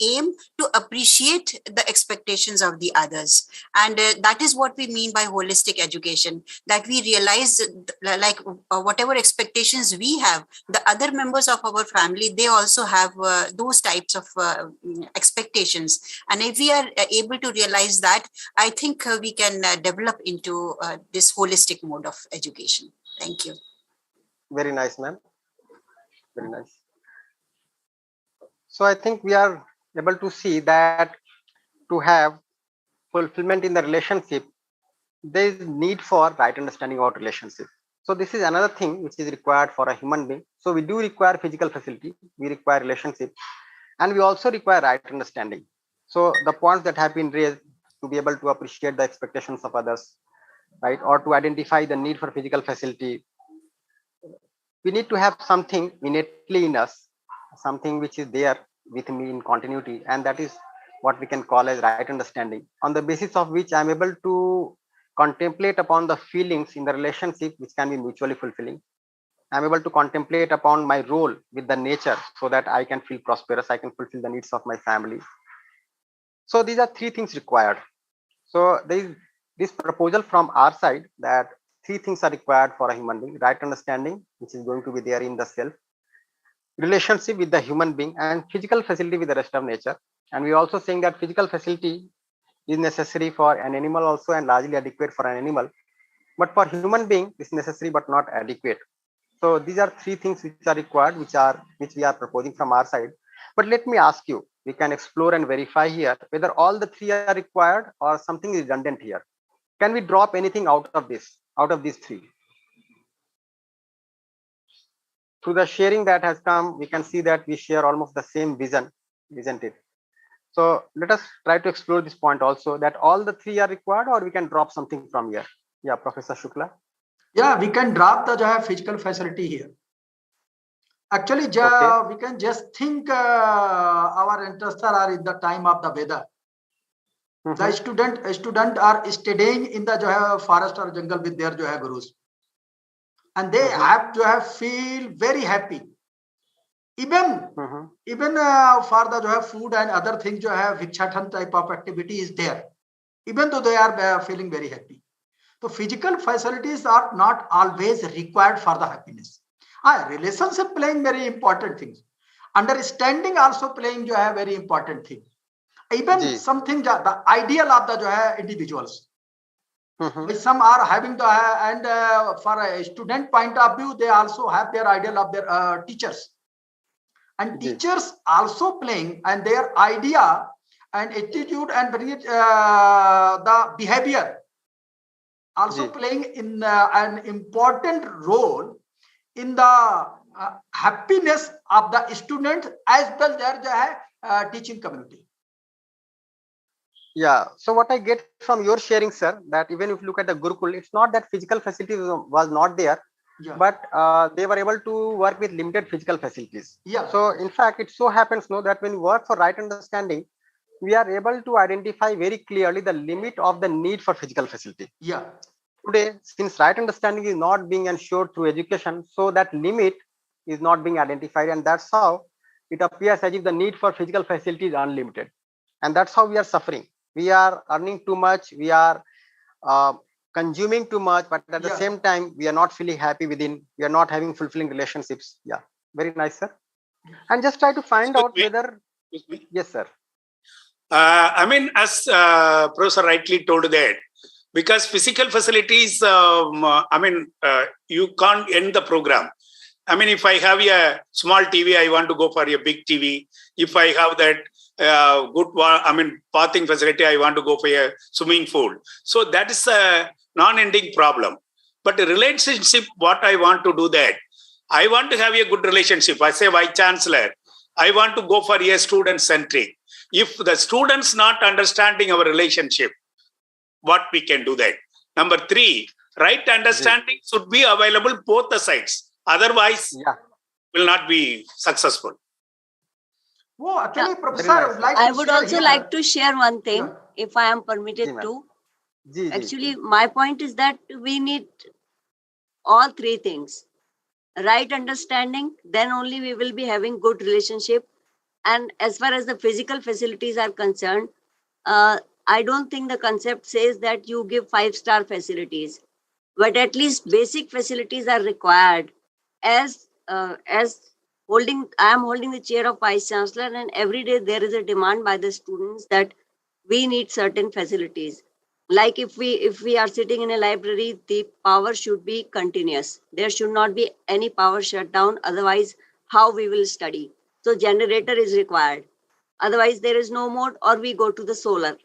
aim to appreciate the expectations of the others. And that is what we mean by holistic education, that we realize like whatever expectations we have, the other members of our family, they also have those types of expectations. And if we are able to realize that, I think we can develop into this holistic mode of education. Thank you. Very nice, ma'am. Very nice. So I think we are able to see that to have fulfillment in the relationship, there is need for right understanding about relationship. So this is another thing which is required for a human being. So we do require physical facility, we require relationship, and we also require right understanding. So the points that have been raised, to be able to appreciate the expectations of others, right, or to identify the need for physical facility, we need to have something innately in us, something which is there with me in continuity, and that is what we can call as right understanding, on the basis of which I'm able to contemplate upon the feelings in the relationship which can be mutually fulfilling. I'm able to contemplate upon my role with the nature so that I can feel prosperous, I can fulfill the needs of my family. So these are three things required. So there is this proposal from our side that three things are required for a human being: right understanding, which is going to be there in the self, relationship with the human being, and physical facility with the rest of nature. And we are also saying that physical facility is necessary for an animal also, and largely adequate for an animal. But for human being, it's necessary but not adequate. So these are three things which are required, which we are proposing from our side. But let me ask you, we can explore and verify here whether all the three are required or something is redundant here. Can we drop anything out of these three? Through the sharing that has come, we can see that we share almost the same vision, isn't it? So let us try to explore this point also, that all the three are required, or we can drop something from here. Yeah, Professor Shukla. Yeah, we can drop the physical facility here. Actually, okay, we can just think our ancestors are in the time of the Veda. The student are studying in the forest or jungle with their gurus, and they have to feel very happy. Even for the food and other things, Vikshatan type of activity is there. Even though they are feeling very happy, so physical facilities are not always required for the happiness. Relationship playing very important things. Understanding also playing very important thing. Even something the ideal of the individuals. Some are having the and for a student point of view, they also have their ideal of their teachers. And teachers also playing, and their idea and attitude and the behavior also playing in an important role in the happiness of the student as well as their teaching community. Yeah, so what I get from your sharing, sir, that even if you look at the Gurukul, it's not that physical facilities was not there, but they were able to work with limited physical facilities. Yeah. So in fact, it so happens that when we work for right understanding, we are able to identify very clearly the limit of the need for physical facility. Yeah. Today, since right understanding is not being ensured through education, so that limit is not being identified, and that's how it appears as if the need for physical facility is unlimited. And that's how we are suffering. We are earning too much, we are consuming too much, but at the same time, we are not feeling happy within, we are not having fulfilling relationships. Yeah, very nice, sir. And just try to find out whether, yes, sir. I mean, as Professor rightly told that, because physical facilities, you can't end the program. I mean, if I have a small TV, I want to go for a big TV. If I have that bathing facility, I want to go for a swimming pool. So that is a non-ending problem. But a relationship, what I want to do that, I want to have a good relationship. I say, Vice Chancellor, I want to go for a student-centric. If the students not understanding our relationship, what we can do that? Number 3, right understanding should be available both the sides. Otherwise, will not be successful. Oh, actually, Professor, I would like to I would also here. like to share one thing, if I am permitted to. Actually, my point is that we need all 3 things. Right understanding, then only we will be having good relationship. And as far as the physical facilities are concerned, I don't think the concept says that you give 5-star facilities, but at least basic facilities are required. As I am holding the chair of Vice Chancellor, and every day there is a demand by the students that we need certain facilities. Like if we are sitting in a library, the power should be continuous. There should not be any power shutdown. Otherwise, how we will study? So generator is required. Otherwise, there is no mode, or we go to the solar.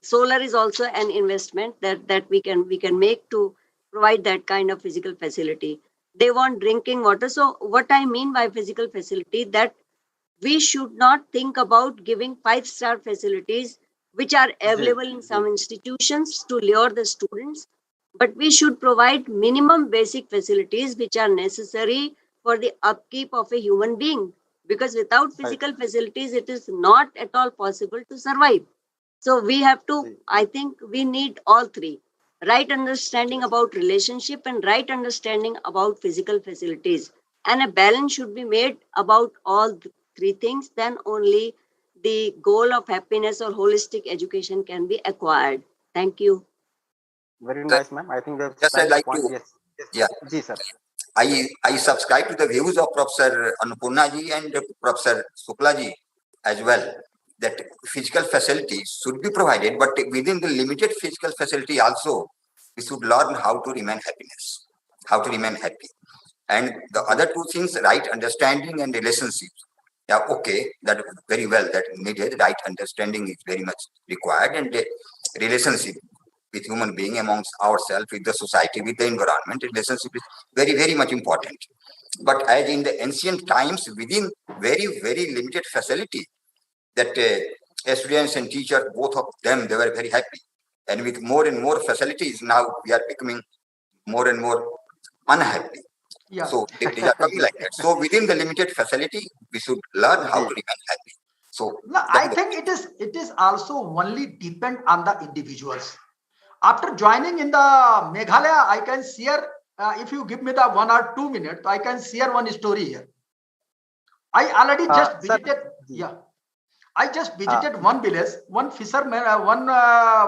Solar is also an investment that we can make to provide that kind of physical facility. They want drinking water. So what I mean by physical facility, that we should not think about giving 5-star facilities which are available in some institutions to lure the students, but we should provide minimum basic facilities which are necessary for the upkeep of a human being, because without physical facilities it is not at all possible to survive. So we have to, I think we need all 3. Right understanding about relationship and right understanding about physical facilities. And a balance should be made about all 3 things. Then only the goal of happiness or holistic education can be acquired. Thank you. Very nice, ma'am. I think that's just I'd like point. to, Yes. Ji, sir. I subscribe to the views of Professor Annapurna ji and Professor Shukla ji as well, that physical facilities should be provided, but within the limited physical facility also, we should learn how to remain happy. And the other 2 things, right understanding and relationships. Yeah, okay, that very well, that needed. Right understanding is very much required, and relationship with human being amongst ourselves, with the society, with the environment, relationship is very, very much important. But as in the ancient times, within very, very limited facility, that students and teachers, both of them, they were very happy. And with more and more facilities, now we are becoming more and more unhappy. Yeah. So they are coming like that. So within the limited facility, we should learn how to remain happy. So no, I think it is also only depend on the individuals. After joining in the Meghalaya, I can share, if you give me the 1 or 2 minutes, I can share one story here. I already just visited, I just visited one village, one fisherman,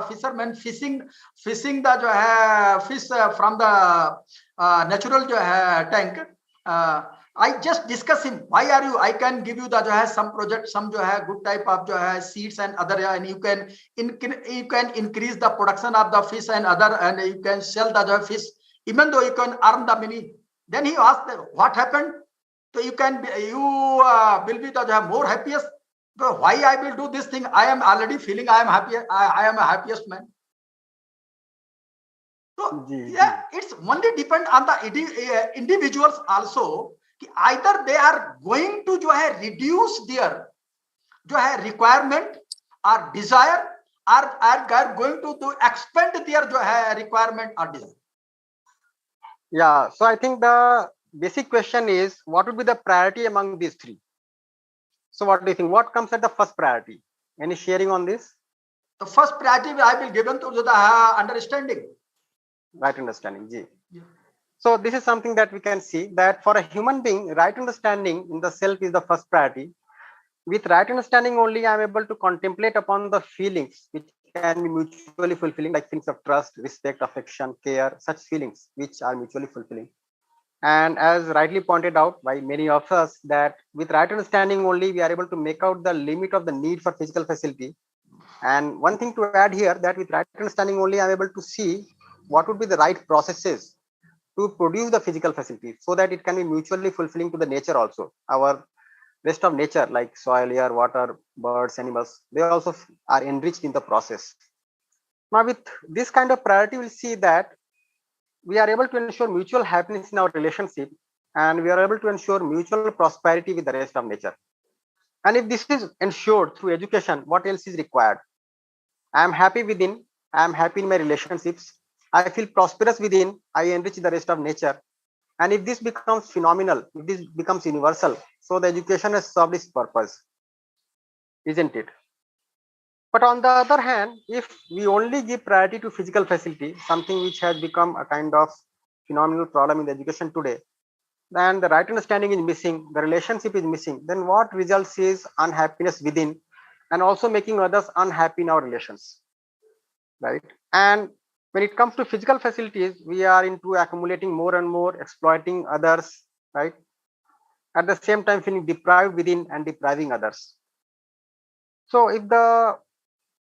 fisherman fishing the fish from the natural tank. I just discuss him. Why are you? I can give you the some project, some good type of seeds and other, and you can increase the production of the fish and other, and you can sell the fish, even though you can earn the money. Then he asked, what happened? So you will be the more happiest. So why I will do this thing? I am already feeling I am happy. I am a happiest man. So yeah, it's only depend on the individuals also. Either they are going to reduce their requirement or desire, or are going to expand their requirement or desire. Yeah, so I think the basic question is, what would be the priority among these 3? So what do you think? What comes at the first priority? Any sharing on this? The first priority I will given to the understanding. Right understanding, ji. Yeah. So this is something that we can see, that for a human being, right understanding in the self is the first priority. With right understanding only, I am able to contemplate upon the feelings which can be mutually fulfilling, like things of trust, respect, affection, care, such feelings which are mutually fulfilling. And as rightly pointed out by many of us, that with right understanding only, we are able to make out the limit of the need for physical facility. And one thing to add here, that with right understanding only, I am able to see what would be the right processes to produce the physical facility, so that it can be mutually fulfilling to the nature also. Our rest of nature, like soil, air, water, birds, animals, they also are enriched in the process. Now with this kind of priority, we'll see that we are able to ensure mutual happiness in our relationship, and we are able to ensure mutual prosperity with the rest of nature. And if this is ensured through education, what else is required? I am happy within, I am happy in my relationships, I feel prosperous within, I enrich the rest of nature. And if this becomes phenomenal, if this becomes universal, so the education has served its purpose, isn't it? But on the other hand, if we only give priority to physical facility, something which has become a kind of phenomenal problem in the education today, then the right understanding is missing, the relationship is missing, then what results is unhappiness within and also making others unhappy in our relations, right? And when it comes to physical facilities, we are into accumulating more and more, exploiting others, right? At the same time feeling deprived within and depriving others. So if the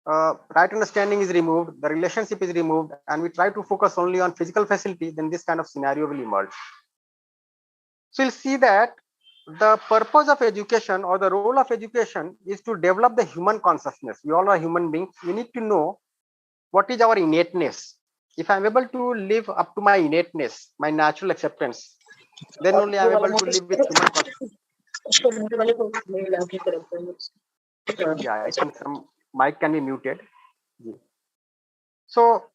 right understanding is removed, the relationship is removed, and we try to focus only on physical facility, then this kind of scenario will emerge. So you'll see that the purpose of education or the role of education is to develop the human consciousness. We all are human beings. We need to know what is our innateness. If I'm able to live up to my innateness, my natural acceptance, then only I'm able to live with human consciousness. Yeah, I think some mic can be muted. So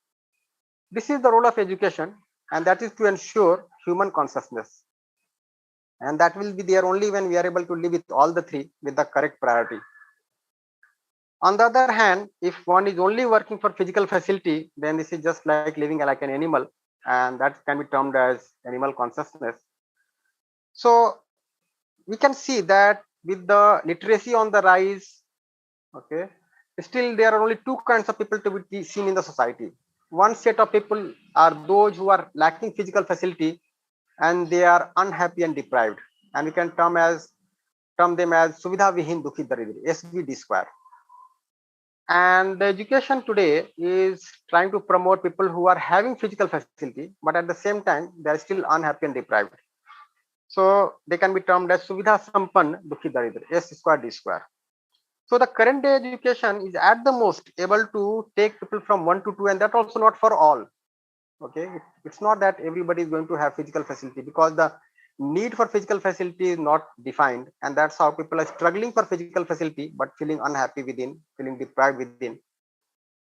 this is the role of education, and that is to ensure human consciousness. And that will be there only when we are able to live with all the three with the correct priority. On the other hand, if one is only working for physical facility, then this is just like living like an animal, and that can be termed as animal consciousness. So we can see that with the literacy on the rise, okay, still there are only two kinds of people to be seen in the society. One set of people are those who are lacking physical facility and they are unhappy and deprived, and we can term them as Suvidha Vihin Dukhi Daridri, SVD square. And the education today is trying to promote people who are having physical facility, but at the same time they are still unhappy and deprived. So they can be termed as Suvidha Sampann Dukhi Daridri, S square D square. So the current day education is at the most able to take people from 1 to 2, and that also not for all. Okay, it's not that everybody is going to have physical facility, because the need for physical facility is not defined, and that's how people are struggling for physical facility but feeling unhappy within, feeling deprived within.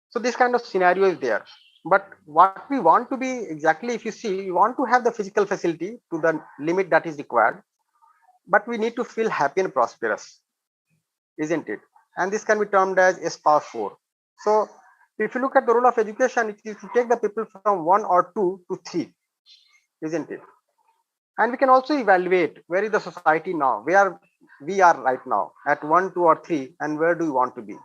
So this kind of scenario is there. But what we want to be exactly, if you see, we want to have the physical facility to the limit that is required, but we need to feel happy and prosperous, isn't it? And this can be termed as S power 4. So if you look at the role of education, it is to take the people from 1 or 2 to 3, isn't it? And we can also evaluate where is the society now, where we are right now, at 1, 2, or 3, and where do we want to be.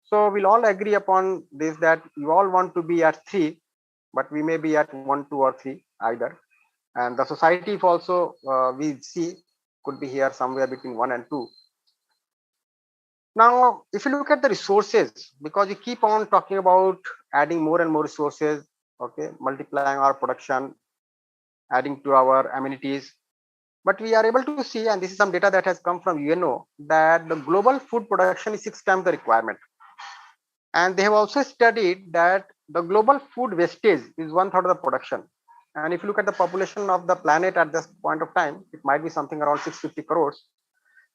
So we'll all agree upon this, that you all want to be at 3, but we may be at 1, 2, or 3 either. And the society, if also we see, could be here somewhere between 1 and 2. Now, if you look at the resources, because we keep on talking about adding more and more resources, okay, multiplying our production, adding to our amenities, but we are able to see, and this is some data that has come from UNO, that the global food production is 6 times the requirement. And they have also studied that the global food wastage is 1/3 of the production. And if you look at the population of the planet at this point of time, it might be something around 650 crores.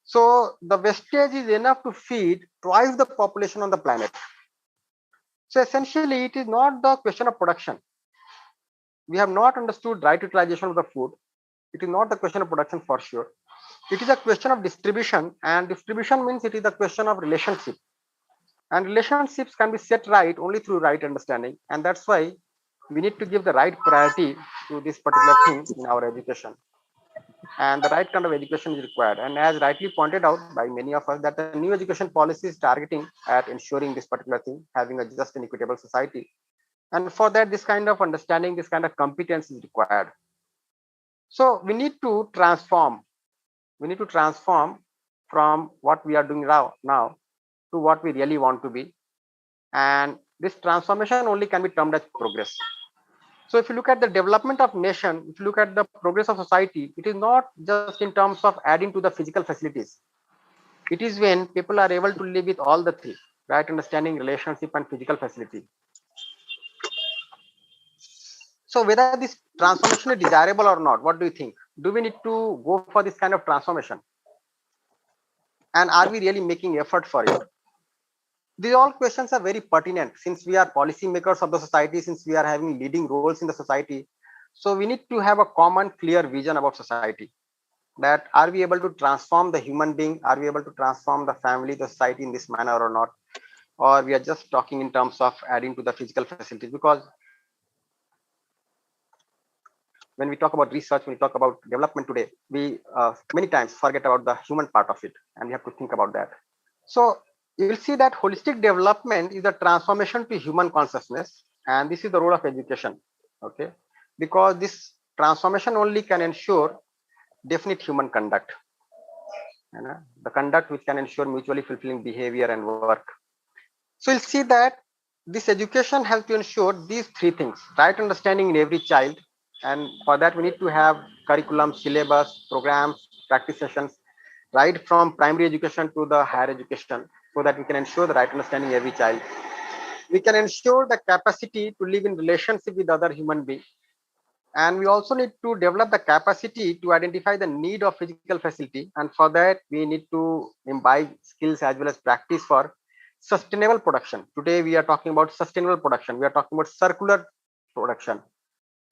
So the wastage is enough to feed twice the population on the planet. So essentially, it is not the question of production. We have not understood right utilization of the food. It is not the question of production for sure. It is a question of distribution, and distribution means it is a question of relationship. And relationships can be set right only through right understanding. And that's why we need to give the right priority to this particular thing in our education. And the right kind of education is required. And as rightly pointed out by many of us, that the new education policy is targeting at ensuring this particular thing, having a just and equitable society. And for that, this kind of understanding, this kind of competence is required. So we need to transform. We need to transform from what we are doing now to what we really want to be. And this transformation only can be termed as progress. So if you look at the development of nation, if you look at the progress of society, it is not just in terms of adding to the physical facilities. It is when people are able to live with all the three, right understanding, relationship, and physical facility. So whether this transformation is desirable or not, what do you think? Do we need to go for this kind of transformation? And are we really making effort for it? These all questions are very pertinent since we are policymakers of the society, since we are having leading roles in the society. So we need to have a common, clear vision about society. That are we able to transform the human being? Are we able to transform the family, the society in this manner or not? Or we are just talking in terms of adding to the physical facilities? Because when we talk about research, when we talk about development today, we many times forget about the human part of it, and we have to think about that. So you will see that holistic development is a transformation to human consciousness, and this is the role of education. Okay, because this transformation only can ensure definite human conduct, the conduct which can ensure mutually fulfilling behavior and work. So you'll see that this education has to ensure these three things: right understanding in every child, and for that we need to have curriculum, syllabus, programs, practice sessions, right from primary education to the higher education, so that we can ensure the right understanding in every child. We can ensure the capacity to live in relationship with other human beings. And we also need to develop the capacity to identify the need of physical facility. And for that, we need to imbibe skills as well as practice for sustainable production. Today, we are talking about sustainable production. We are talking about circular production.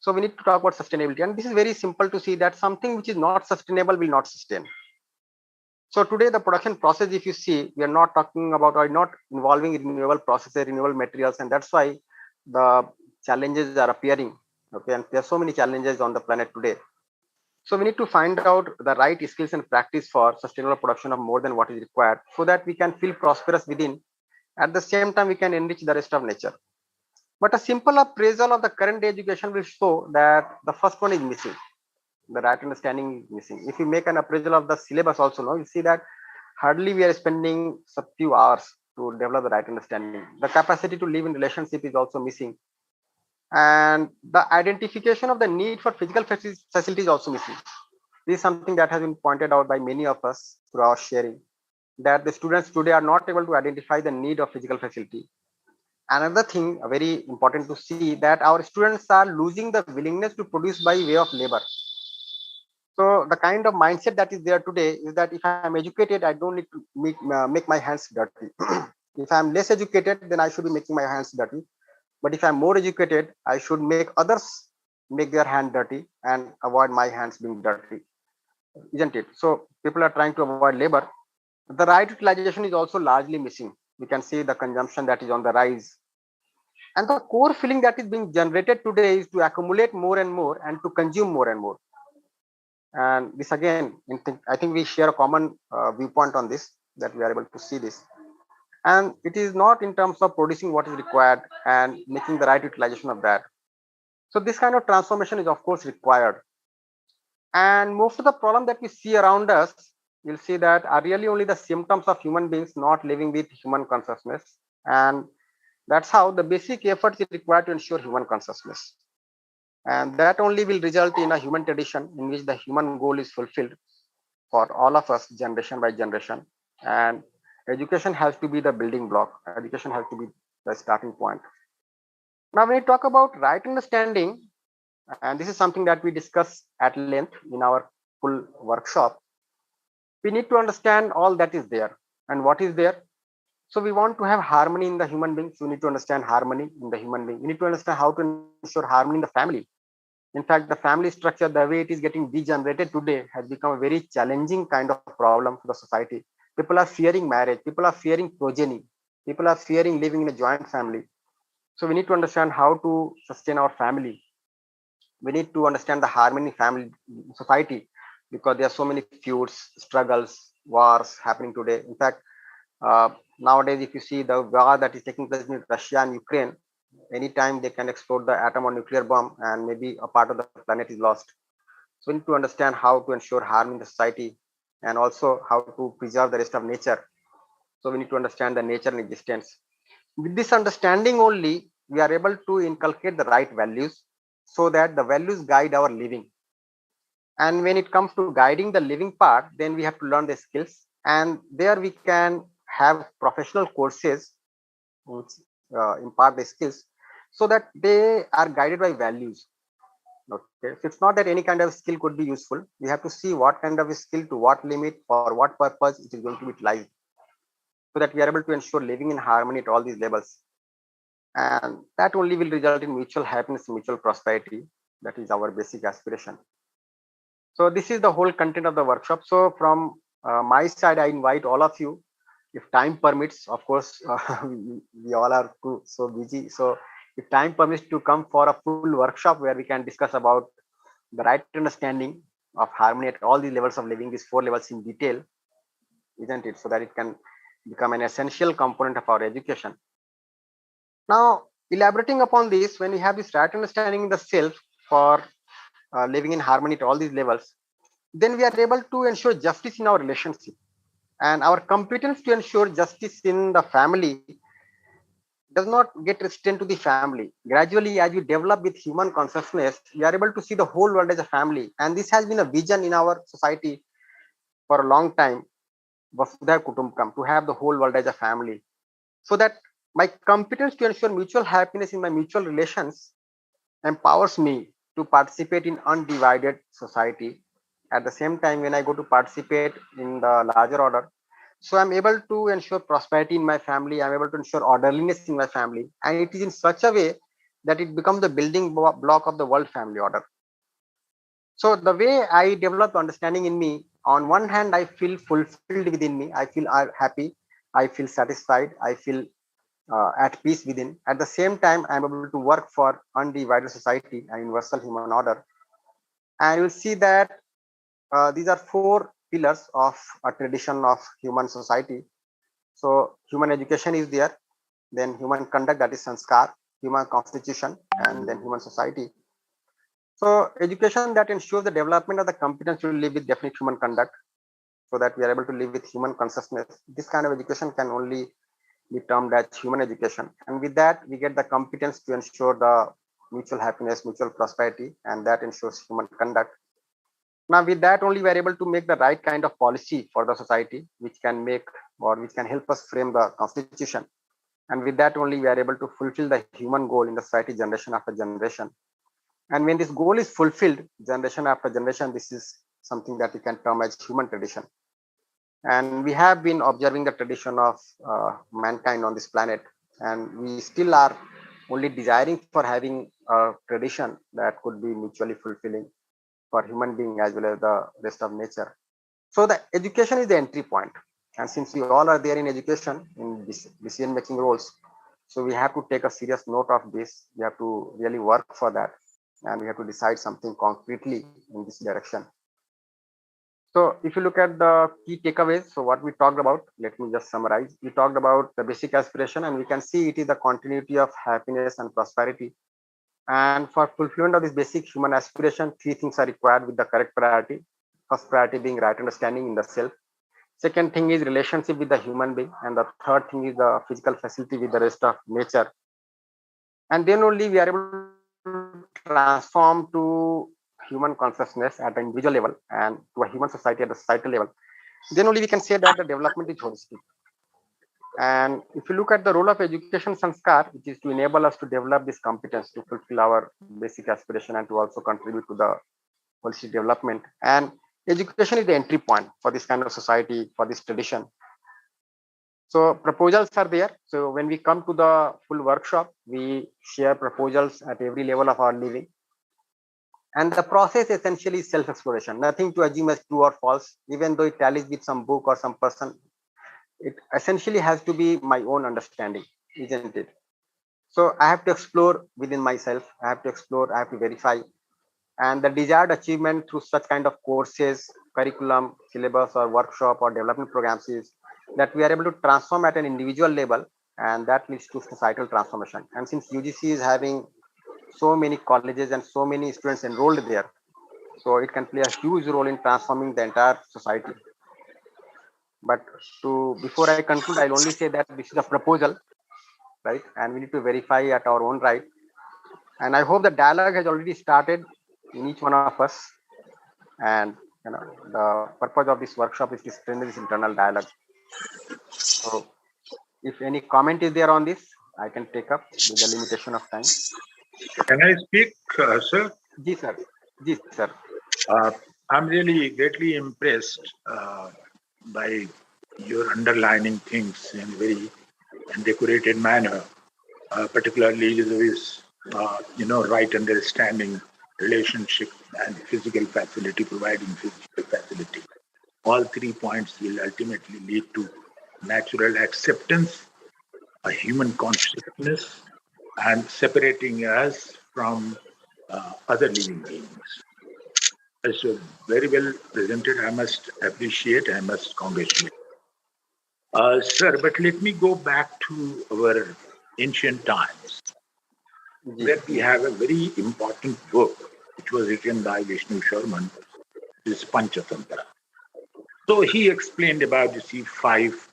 So we need to talk about sustainability. And this is very simple to see that something which is not sustainable will not sustain. So today, the production process, if you see, we are not talking about or not involving renewable processes, renewable materials. And that's why the challenges are appearing. Okay, and there are so many challenges on the planet today. So we need to find out the right skills and practice for sustainable production of more than what is required, so that we can feel prosperous within. At the same time, we can enrich the rest of nature. But a simple appraisal of the current day education will show that the first one is missing. The right understanding is missing. If you make an appraisal of the syllabus also, no, you see that hardly we are spending a few hours to develop the right understanding. The capacity to live in relationship is also missing. And the identification of the need for physical facilities is also missing. This is something that has been pointed out by many of us through our sharing, that the students today are not able to identify the need of physical facility. Another thing very important to see, that our students are losing the willingness to produce by way of labor. So the kind of mindset that is there today is that if I'm educated, I don't need to make my hands dirty. If I'm less educated, then I should be making my hands dirty. But if I'm more educated, I should make others make their hand dirty and avoid my hands being dirty, isn't it? So people are trying to avoid labor. The right utilization is also largely missing. We can see the consumption that is on the rise. And the core feeling that is being generated today is to accumulate more and more and to consume more and more. And this again, I think we share a common viewpoint on this, that we are able to see this. And it is not in terms of producing what is required and making the right utilization of that. So this kind of transformation is of course required. And most of the problem that we see around us, you'll see that are really only the symptoms of human beings not living with human consciousness. And that's how the basic effort is required to ensure human consciousness. And that only will result in a human tradition in which the human goal is fulfilled for all of us, generation by generation. And education has to be the building block. Education has to be the starting point. Now, when we talk about right understanding, and this is something that we discuss at length in our full workshop, we need to understand all that is there. And what is there? So we want to have harmony in the human being. So we need to understand harmony in the human being. We need to understand how to ensure harmony in the family. In fact, the family structure, the way it is getting degenerated today, has become a very challenging kind of problem for the society. People are fearing marriage. People are fearing progeny. People are fearing living in a joint family. So we need to understand how to sustain our family. We need to understand the harmony in family society, because there are so many feuds, struggles, wars happening today. In fact, nowadays, if you see the war that is taking place in Russia and Ukraine, anytime they can explode the atom or nuclear bomb and maybe a part of the planet is lost. So we need to understand how to ensure harmony in the society and also how to preserve the rest of nature. So we need to understand the nature and existence. With this understanding only, we are able to inculcate the right values so that the values guide our living. And when it comes to guiding the living part, then we have to learn the skills. And there we can have professional courses which impart the skills so that they are guided by values. Okay, so it's not that any kind of skill could be useful. We have to see what kind of skill to what limit for what purpose it is going to be utilized, so that we are able to ensure living in harmony at all these levels. And that only will result in mutual happiness, mutual prosperity. That is our basic aspiration. So this is the whole content of the workshop. So from my side, I invite all of you, if time permits, of course, we all are so busy. So if time permits, to come for a full workshop where we can discuss about the right understanding of harmony at all these levels of living, these 4 levels in detail, isn't it? So that it can become an essential component of our education. Now, elaborating upon this, when we have this right understanding in the self for living in harmony at all these levels, then we are able to ensure justice in our relationship. And our competence to ensure justice in the family does not get restrained to the family. Gradually, as we develop with human consciousness, we are able to see the whole world as a family. And this has been a vision in our society for a long time, Vasudha Kutumbakam, to have the whole world as a family. So that my competence to ensure mutual happiness in my mutual relations empowers me to participate in undivided society. At the same time, when I go to participate in the larger order, so I'm able to ensure prosperity in my family. I'm able to ensure orderliness in my family, and it is in such a way that it becomes the building block of the world family order. So the way I develop understanding in me, on one hand, I feel fulfilled within me. I feel happy. I feel satisfied. I feel at peace within. At the same time, I'm able to work for undivided society and universal human order. And you'll see that these are 4 pillars of a tradition of human society. So human education is there, then human conduct, that is sanskar, human constitution, and then human society. So education that ensures the development of the competence to live with definite human conduct, so that we are able to live with human consciousness. This kind of education can only be termed as human education. And with that, we get the competence to ensure the mutual happiness, mutual prosperity, and that ensures human conduct. Now, with that only, we are able to make the right kind of policy for the society, which can make or which can help us frame the constitution. And with that only, we are able to fulfill the human goal in the society generation after generation. And when this goal is fulfilled, generation after generation, this is something that we can term as human tradition. And we have been observing the tradition of mankind on this planet, and we still are only desiring for having a tradition that could be mutually fulfilling for human being as well as the rest of nature. So the education is the entry point. And since we all are there in education, in decision making roles, so we have to take a serious note of this. We have to really work for that, and we have to decide something concretely in this direction. So if you look at the key takeaways, so what we talked about, let me just summarize. We talked about the basic aspiration, and we can see it is the continuity of happiness and prosperity. And for fulfillment of this basic human aspiration, 3 things are required with the correct priority. First priority being right understanding in the self. Second thing is relationship with the human being. And the third thing is the physical facility with the rest of nature. And then only we are able to transform to human consciousness at an individual level and to a human society at the societal level. Then only we can say that the development is holistic. And if you look at the role of education sanskar, which is to enable us to develop this competence to fulfill our basic aspiration and to also contribute to the holistic development. And education is the entry point for this kind of society, for this tradition. So proposals are there. So when we come to the full workshop, we share proposals at every level of our living. And the process essentially is self-exploration, nothing to assume as true or false, even though it tallies with some book or some person. It essentially has to be my own understanding, isn't it? So I have to explore within myself. I have to explore, I have to verify. And the desired achievement through such kind of courses, curriculum, syllabus or workshop or development programs is that we are able to transform at an individual level, and that leads to societal transformation. And since UGC is having so many colleges and so many students enrolled there, so it can play a huge role in transforming the entire society. But before I conclude, I'll only say that this is a proposal, right? And we need to verify at our own right. And I hope the dialogue has already started in each one of us. And the purpose of this workshop is to strengthen this internal dialogue. So if any comment is there on this, I can take up with the limitation of time. Can I speak, sir? Ji, sir. Ji, sir. I'm really greatly impressed by your underlining things in a very decorated manner, particularly with right understanding, relationship, and physical facility, providing physical facility. All 3 points will ultimately lead to natural acceptance, a human consciousness, and separating us from other living beings. So very well presented. I must appreciate, I must congratulate. Sir, but let me go back to our ancient times, where we have a very important book, which was written by Vishnu Sharman, this Panchatantra. So he explained about, 5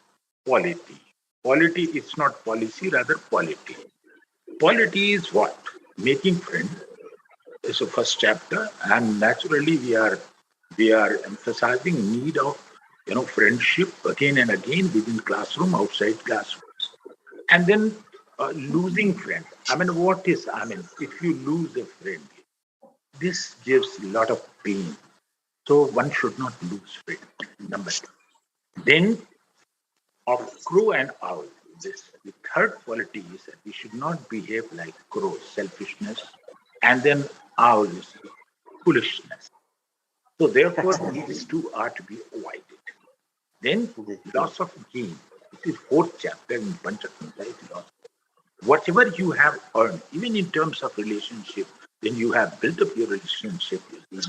quality. Quality is not policy, rather quality. Quality is what? Making friends is the first chapter, and naturally we are emphasizing need of friendship again and again within classroom, outside classrooms, and then losing friends. If you lose a friend, this gives a lot of pain. So one should not lose friends. Number 2. Then of crow and owl, the third quality is that we should not behave like crows, selfishness, and then owls, foolishness. So therefore, these 2 are to be avoided. Then loss of gain. This is 4th chapter in Panchatantra. Whatever you have earned, even in terms of relationship, when you have built up your relationship, if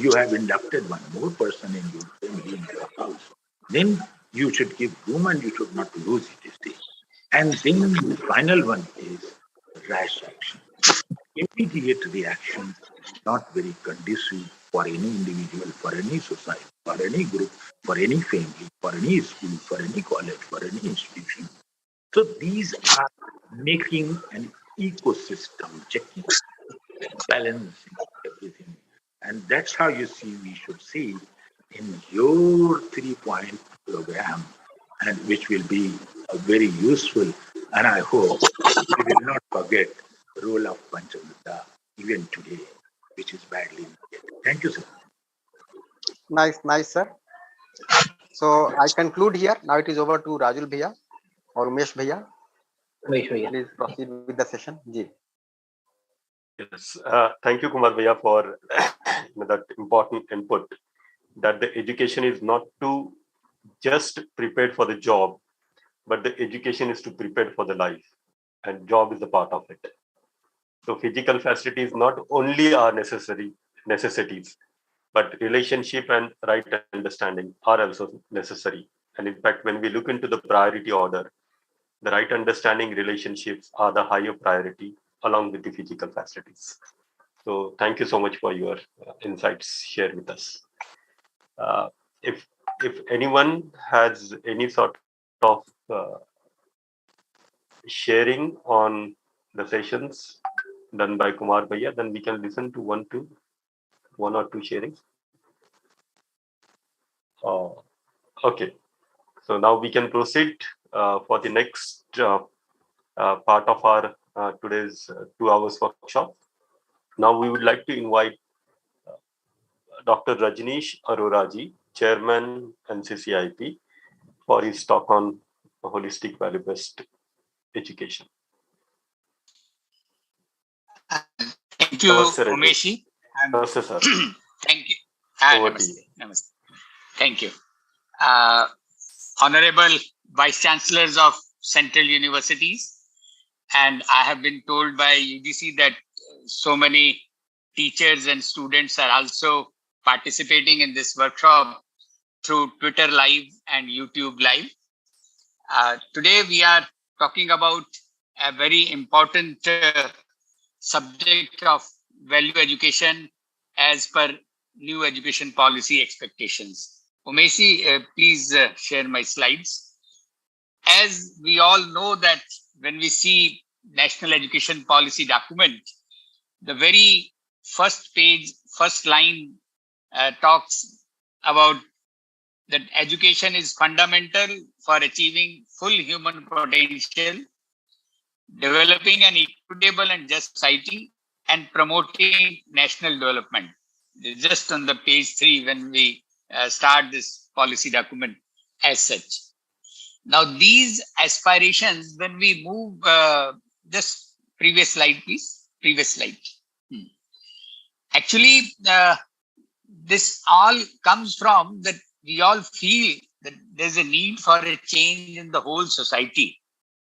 you have inducted one more person in your family, in your house, then you should give room and you should not lose it, you see. And then the final one is rash action. Immediate reaction, not very conducive for any individual, for any society, for any group, for any family, for any school, for any college, for any institution. So these are making an ecosystem, checking, balancing everything. And that's how you see we should see in your 3-point program, and which will be very useful. And I hope we will not forget the role of Panchamrita even today, which is badly needed. Thank you, sir. Nice, sir. So I conclude here. Now it is over to Rajul Bhaiya or Umesh Bhaiya. Please proceed with the session. Ji. Yes, thank you, Kumar Bhaiya, for that important input, that the education is not to just prepare for the job, but the education is to prepare for the life, and job is a part of it. So physical facilities not only are necessities, but relationship and right understanding are also necessary. And in fact, when we look into the priority order, the right understanding relationships are the higher priority along with the physical facilities. So thank you so much for your insights shared with us. If anyone has any sort of sharing on the sessions done by Kumar Bhaiya, then we can listen to one or two sharings. Okay, so now we can proceed for the next part of our today's 2 hours workshop. Now we would like to invite Dr. Rajneesh Aroraji, Chairman NCCIP, for his talk on holistic value-based education. Thank you, Umeshi. Namaste, sir. Thank you. Namaste. Thank you. Honorable Vice Chancellors of Central Universities, and I have been told by UGC that so many teachers and students are also participating in this workshop through Twitter Live and YouTube Live. Today we are talking about a very important subject of value education as per new education policy expectations. Umeshi, please share my slides. As we all know that when we see National Education Policy document, the very first page, first line talks about that education is fundamental for achieving full human potential, developing an equitable and just society, and promoting national development. Just on the page 3 when we start this policy document as such. Now these aspirations, when we move, just previous slide please, previous slide. Actually, this all comes from that we all feel that there's a need for a change in the whole society,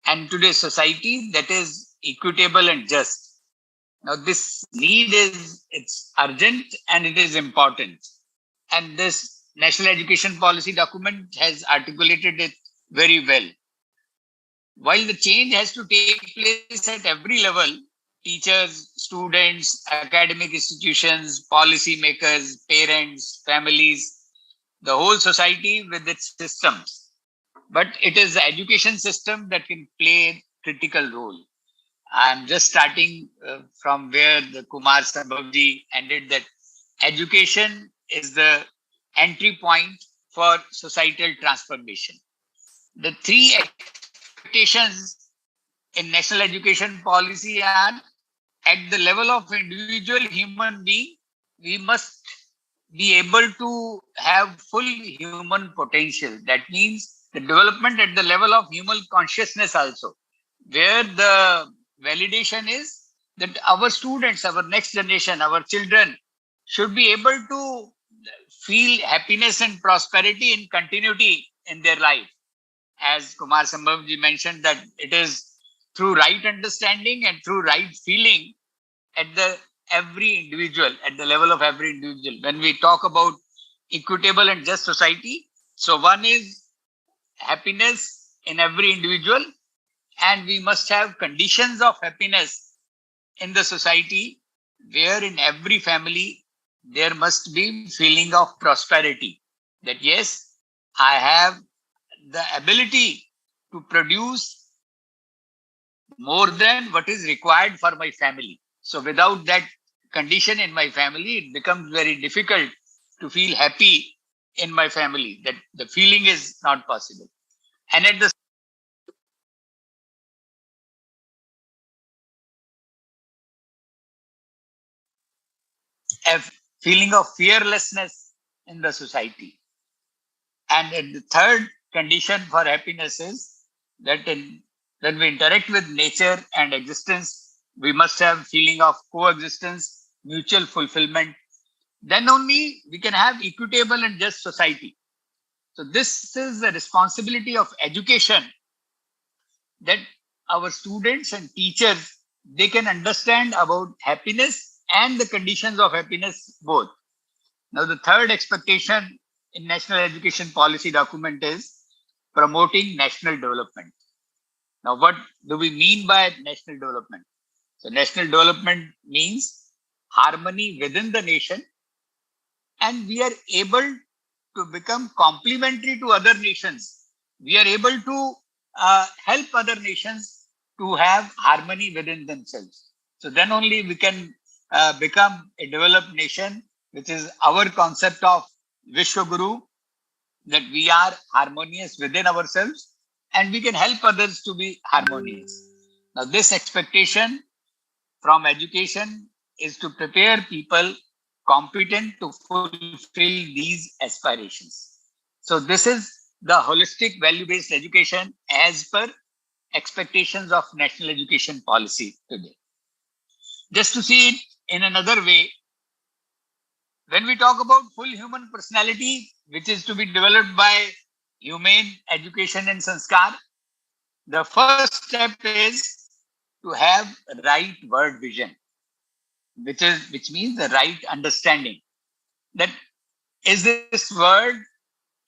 and today's society that is equitable and just. Now this need it's urgent and it is important, and this national education policy document has articulated it very well. While the change has to take place at every level, teachers, students, academic institutions, policy makers, parents, families, the whole society with its systems. But it is the education system that can play a critical role. I'm just starting from where the Kumar Sambhavji ended, that education is the entry point for societal transformation. The 3 expectations in national education policy are: at the level of individual human being, we must be able to have full human potential. That means the development at the level of human consciousness also, where the validation is that our students, our next generation, our children should be able to feel happiness and prosperity in continuity in their life. As Kumar Sambhavji mentioned, that it is through right understanding and through right feeling at the level of every individual. When we talk about equitable and just society, so one is happiness in every individual, and we must have conditions of happiness in the society where in every family there must be feeling of prosperity, that yes, I have the ability to produce more than what is required for my family. So without that condition in my family, it becomes very difficult to feel happy in my family, that the feeling is not possible. And at the a feeling of fearlessness in the society. And the third condition for happiness is that when we interact with nature and existence, we must have feeling of coexistence, mutual fulfillment. Then only we can have equitable and just society. So this is the responsibility of education, that our students and teachers, they can understand about happiness and the conditions of happiness both. Now, the third expectation in national education policy document is promoting national development. Now, what do we mean by national development? So national development means harmony within the nation, and we are able to become complementary to other nations. We are able to help other nations to have harmony within themselves. So then only we can become a developed nation, which is our concept of Vishwaguru, that we are harmonious within ourselves and we can help others to be harmonious. Now, this expectation from education is to prepare people competent to fulfill these aspirations. So this is the holistic value-based education as per expectations of national education policy today. Just to see it in another way, when we talk about full human personality, which is to be developed by humane education and sanskar, the first step is to have right word vision, which means the right understanding. That is, this word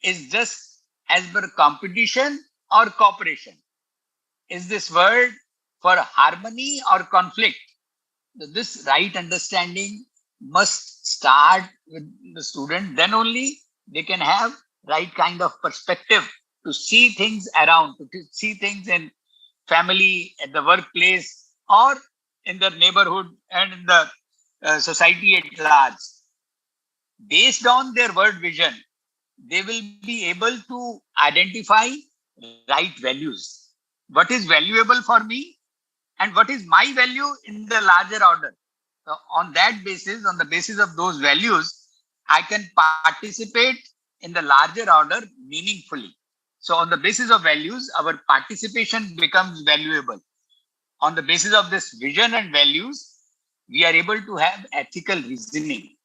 is just as per competition or cooperation? Is this word for harmony or conflict? This right understanding must start with the student. Then only they can have right kind of perspective to see things around, to see things in family, at the workplace, or in the neighborhood and in the society at large. Based on their word vision, they will be able to identify right values. What is valuable for me and what is my value in the larger order. on that basis, on the basis of those values, I can participate in the larger order meaningfully. So on the basis of values, our participation becomes valuable. On the basis of this vision and values, we are able to have ethical reasoning.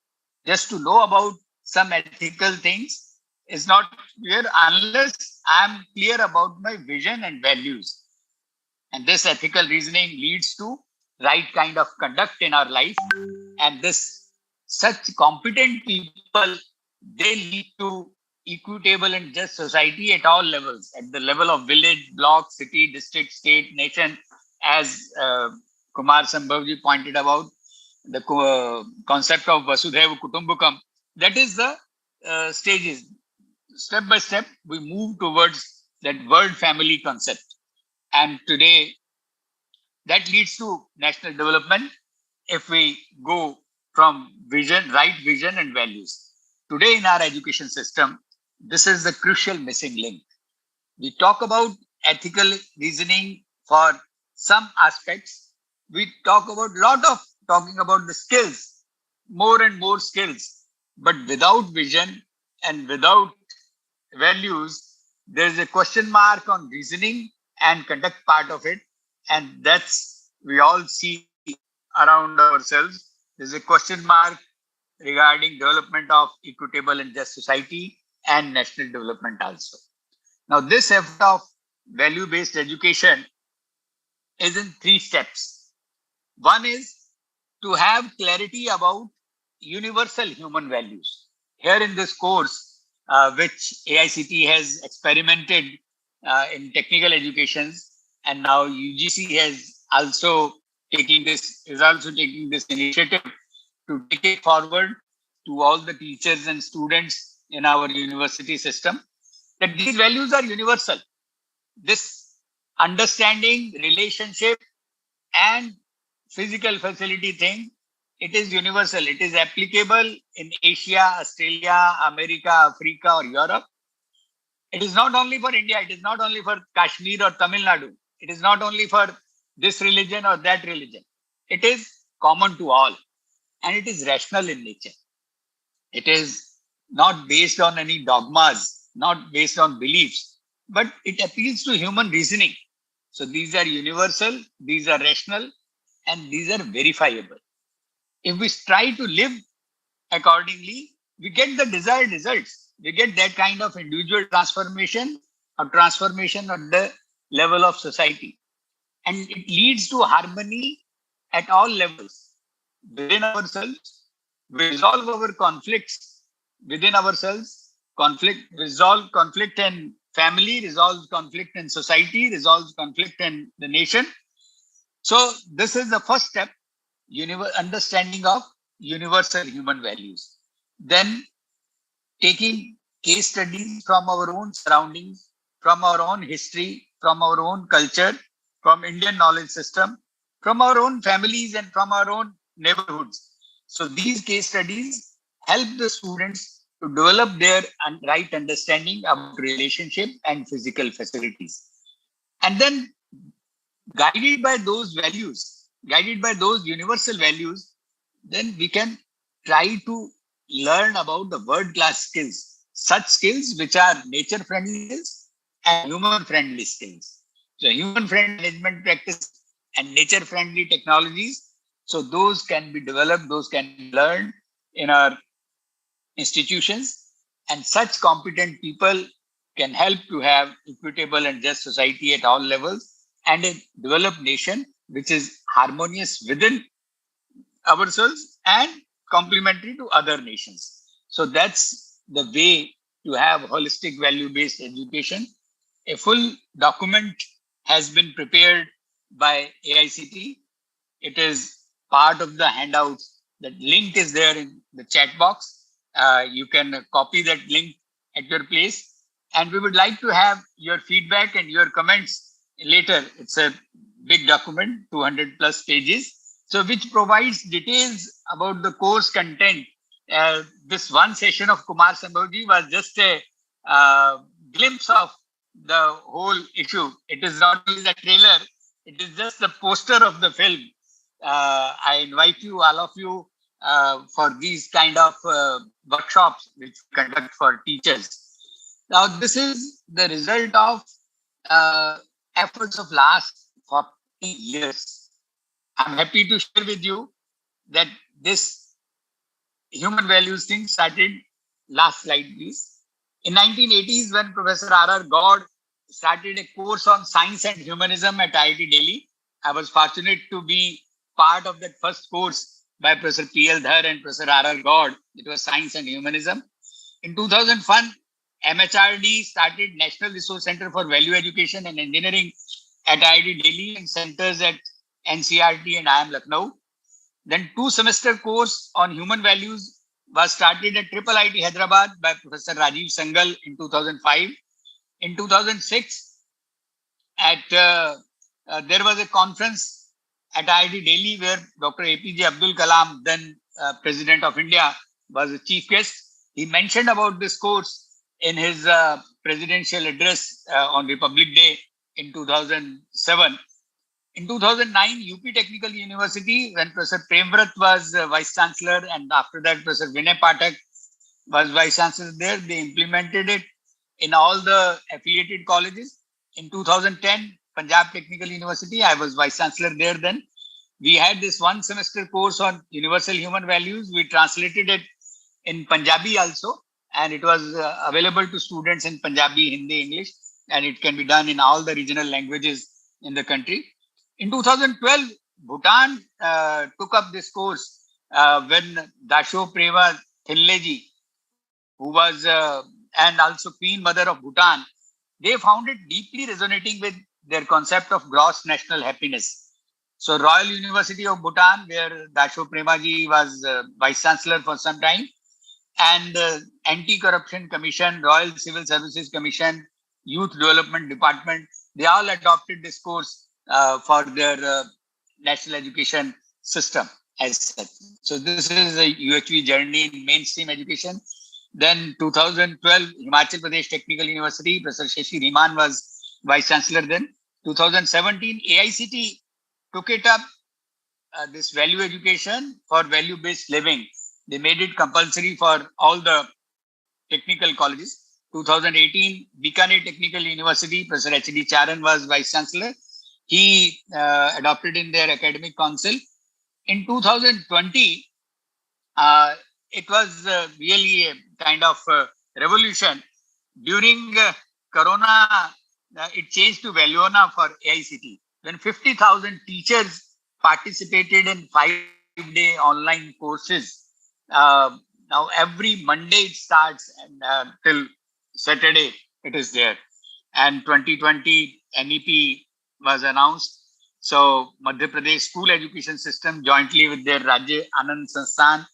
Just to know about some ethical things is not clear unless I am clear about my vision and values. And this ethical reasoning leads to right kind of conduct in our life. And this such competent people, they lead to equitable and just society at all levels, at the level of village, block, city, district, state, nation, as Kumar Sambhavji pointed about, the concept of Vasudhaiva Kutumbakam. That is the stages. Step by step, we move towards that world family concept. And today, that leads to national development if we go from vision, right vision and values. Today in our education system, this is the crucial missing link. We talk about ethical reasoning for some aspects. We talk about talking about the skills, more and more skills, but without vision and without values, there is a question mark on reasoning and conduct part of it. And that's, we all see around ourselves. There's a question mark regarding development of equitable and just society and national development also. Now, this effort of value-based education is in 3 steps. One is to have clarity about universal human values. Here in this course, which AICT has experimented in technical educations, and now UGC is also taking this initiative to take it forward to all the teachers and students in our university system, that these values are universal. This understanding, relationship, and physical facility thing, it is universal. It is applicable in Asia, Australia, America, Africa, or Europe. It is not only for India. It is not only for Kashmir or Tamil Nadu. It is not only for this religion or that religion. It is common to all. And it is rational in nature. It is not based on any dogmas, not based on beliefs, but it appeals to human reasoning. So these are universal, these are rational, and these are verifiable. If we try to live accordingly, we get the desired results. We get that kind of individual transformation or transformation at the level of society. And it leads to harmony at all levels. Within ourselves, we resolve our conflicts within ourselves, resolve conflict in family, resolve conflict in society, resolve conflict in the nation. So this is the first step, understanding of universal human values. Then taking case studies from our own surroundings, from our own history, from our own culture, from Indian knowledge system, from our own families and from our own neighborhoods. So these case studies help the students to develop their right understanding about relationship and physical facilities. And then guided by those values, guided by those universal values, then we can try to learn about the world-class skills, such skills which are nature-friendly skills and human-friendly skills. So human-friendly management practice and nature-friendly technologies, so those can be developed, those can be learned in our institutions, and such competent people can help to have equitable and just society at all levels and a developed nation which is harmonious within ourselves and complementary to other nations. So that's the way to have holistic value-based education. A full document has been prepared by AICT. It is part of the handouts. That link is there in the chat box. You can copy that link at your place. And we would like to have your feedback and your comments later. It's a big document, 200 plus pages. So which provides details about the course content. This one session of Kumar Sambhavji was just a glimpse of the whole issue. It is not only the trailer, it is just the poster of the film. I invite you, all of you, for these kind of workshops which we conduct for teachers. Now, this is the result of efforts of last 40 years. I'm happy to share with you that this human values thing started, last slide please. In 1980s, when Professor R.R. God started a course on science and humanism at IIT Delhi, I was fortunate to be part of that first course by Professor P.L. Dhar and Professor R.R. God. It was science and humanism. In 2001, MHRD started National Resource Center for Value Education and Engineering at IIT Delhi and centers at NCRT and IIM Lucknow. Then 2-semester course on human values was started at IIIT Hyderabad by Professor Rajiv Sangal in 2005. In 2006, there was a conference at IIT Delhi where Dr. APJ Abdul Kalam, then President of India, was a chief guest. He mentioned about this course in his presidential address on Republic Day in 2007. In 2009, UP Technical University, when Professor Premvrat was Vice Chancellor, and after that Professor Vinay Pathak was Vice Chancellor there, they implemented it in all the affiliated colleges. In 2010, Punjab Technical University, I was Vice Chancellor there then. We had this 1-semester course on universal human values. We translated it in Punjabi also, and it was available to students in Punjabi, Hindi, English, and it can be done in all the regional languages in the country. In 2012, Bhutan took up this course when Dasho Prema Thinleji, who was and also Queen Mother of Bhutan, they found it deeply resonating with their concept of gross national happiness. So Royal University of Bhutan, where Dasho Premaji was Vice Chancellor for some time, and Anti-Corruption Commission, Royal Civil Services Commission, Youth Development Department, they all adopted this course for their national education system as such. So this is a UHV journey in mainstream education. Then 2012, Himachal Pradesh Technical University, Professor Shashi Riman was Vice Chancellor then. 2017, AICT took it up, this value education for value-based living. They made it compulsory for all the technical colleges. 2018, Bikaner Technical University, Professor H.D. Charan was Vice Chancellor. He adopted in their academic council. In 2020, it was really a kind of revolution. During Corona, it changed to Valiona for AICT. When 50,000 teachers participated in 5-day online courses. Now every Monday it starts and till Saturday it is there. And 2020 NEP was announced. So Madhya Pradesh School Education System jointly with their Rajya Anand Sansthan,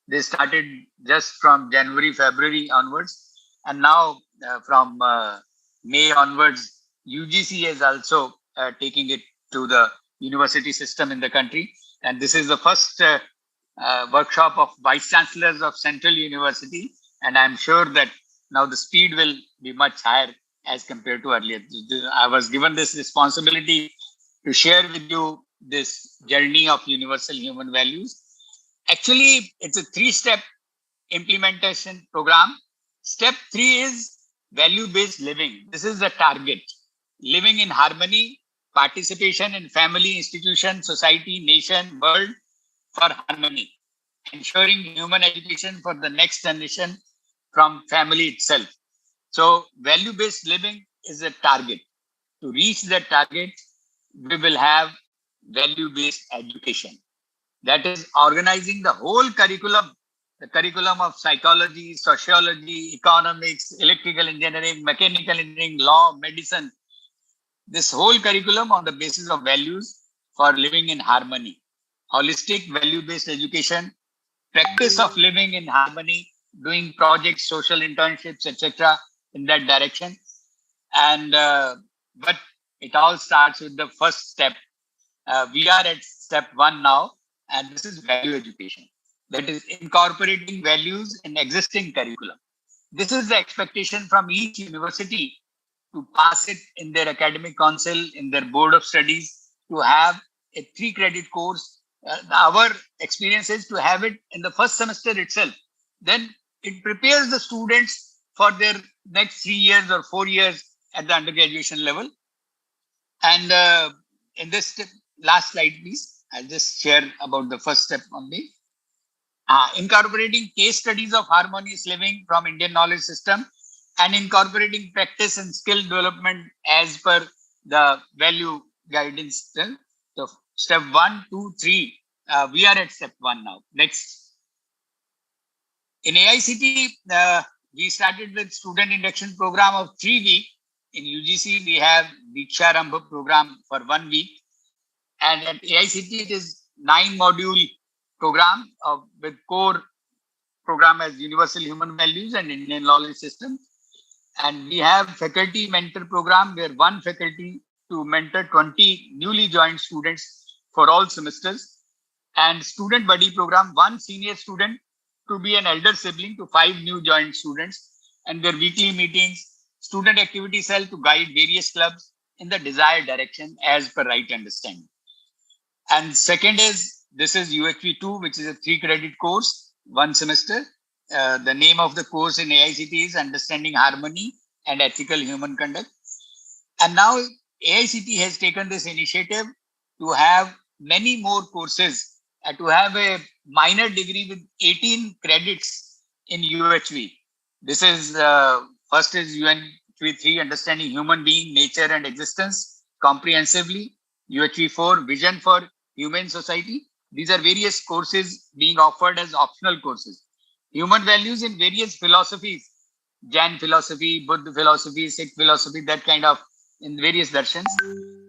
they started just from January, February onwards. And now from May onwards, UGC is also taking it to the university system in the country. And this is the first workshop of Vice Chancellors of Central University. And I'm sure that now the speed will be much higher as compared to earlier. I was given this responsibility to share with you this journey of universal human values. Actually, it's a 3-step implementation program. Step 3 is value-based living. This is the target. Living in harmony, participation in family, institution, society, nation, world for harmony. Ensuring human education for the next generation from family itself. So value-based living is a target. To reach that target, we will have value-based education. That is organizing the whole curriculum, the curriculum of psychology, sociology, economics, electrical engineering, mechanical engineering, law, medicine. This whole curriculum on the basis of values for living in harmony. Holistic value-based education, practice of living in harmony, doing projects, social internships, etc. in that direction. And but it all starts with the first step. We are at step 1 now, and this is value education. That is incorporating values in existing curriculum. This is the expectation from each university to pass it in their academic council, in their board of studies, to have a 3-credit course our experience is to have it in the first semester itself. Then it prepares the students for their next 3 years or 4 years at the undergraduation level. And in this step, last slide, please. I'll just share about the first step only. Incorporating case studies of harmonious living from Indian knowledge system and incorporating practice and skill development as per the value guidance. So step 1, 2, 3. We are at step 1 now. Next. In AICT, we started with student induction program of 3 weeks. In UGC, we have Diksha Rambha program for 1 week. And at AICT, it is 9 module program with core program as Universal Human Values and Indian Knowledge System. And we have faculty mentor program where one faculty to mentor 20 newly joined students for all semesters. And student buddy program, one senior student to be an elder sibling to 5 new joined students, and their weekly meetings, student activity cell to guide various clubs in the desired direction as per right understanding. And second is, this is UHV2, which is a 3-credit course, 1 semester. The name of the course in AICT is Understanding Harmony and Ethical Human Conduct. And now AICT has taken this initiative to have many more courses, to have a minor degree with 18 credits in UHV. This is, first is UHV3, Understanding Human Being, Nature and Existence comprehensively. UHV4, Vision for Humane Society. These are various courses being offered as optional courses. Human values in various philosophies, Jain philosophy, Buddha philosophy, Sikh philosophy, that kind of in various darshans.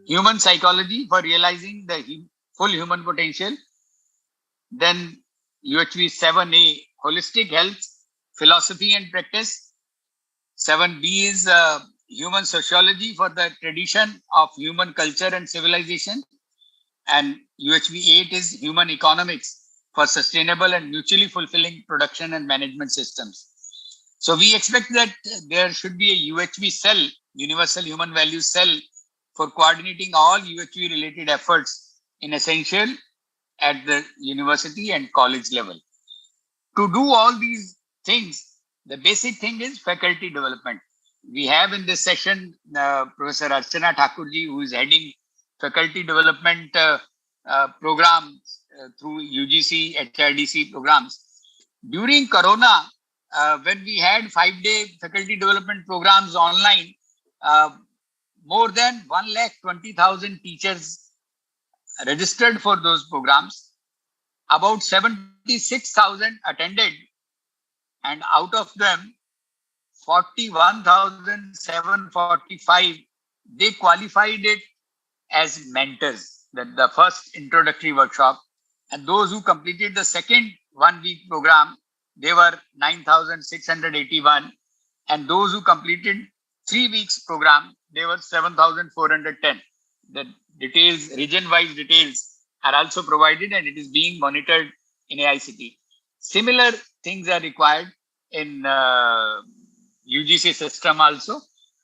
Human psychology for realizing the full human potential. Then UHV 7A, Holistic Health, Philosophy and Practice. 7B is Human Sociology for the tradition of human culture and civilization. And UHV 8 is Human Economics for sustainable and mutually fulfilling production and management systems. So we expect that there should be a UHV cell, Universal Human Values cell, for coordinating all UHV related efforts in essential at the university and college level. To do all these things, the basic thing is faculty development. We have in this session Professor Archana Thakurji, who is heading faculty development program through UGC, HRDC programs. During Corona, when we had 5-day faculty development programs online, more than 120,000 teachers registered for those programs. About 76,000 attended, and out of them, 41,745, they qualified it as mentors, the first introductory workshop. And those who completed the second 1-week program, they were 9,681. And those who completed 3 weeks program, they were 7,410. The details, region-wise details are also provided, and it is being monitored in AICT. Similar things are required in UGC system also.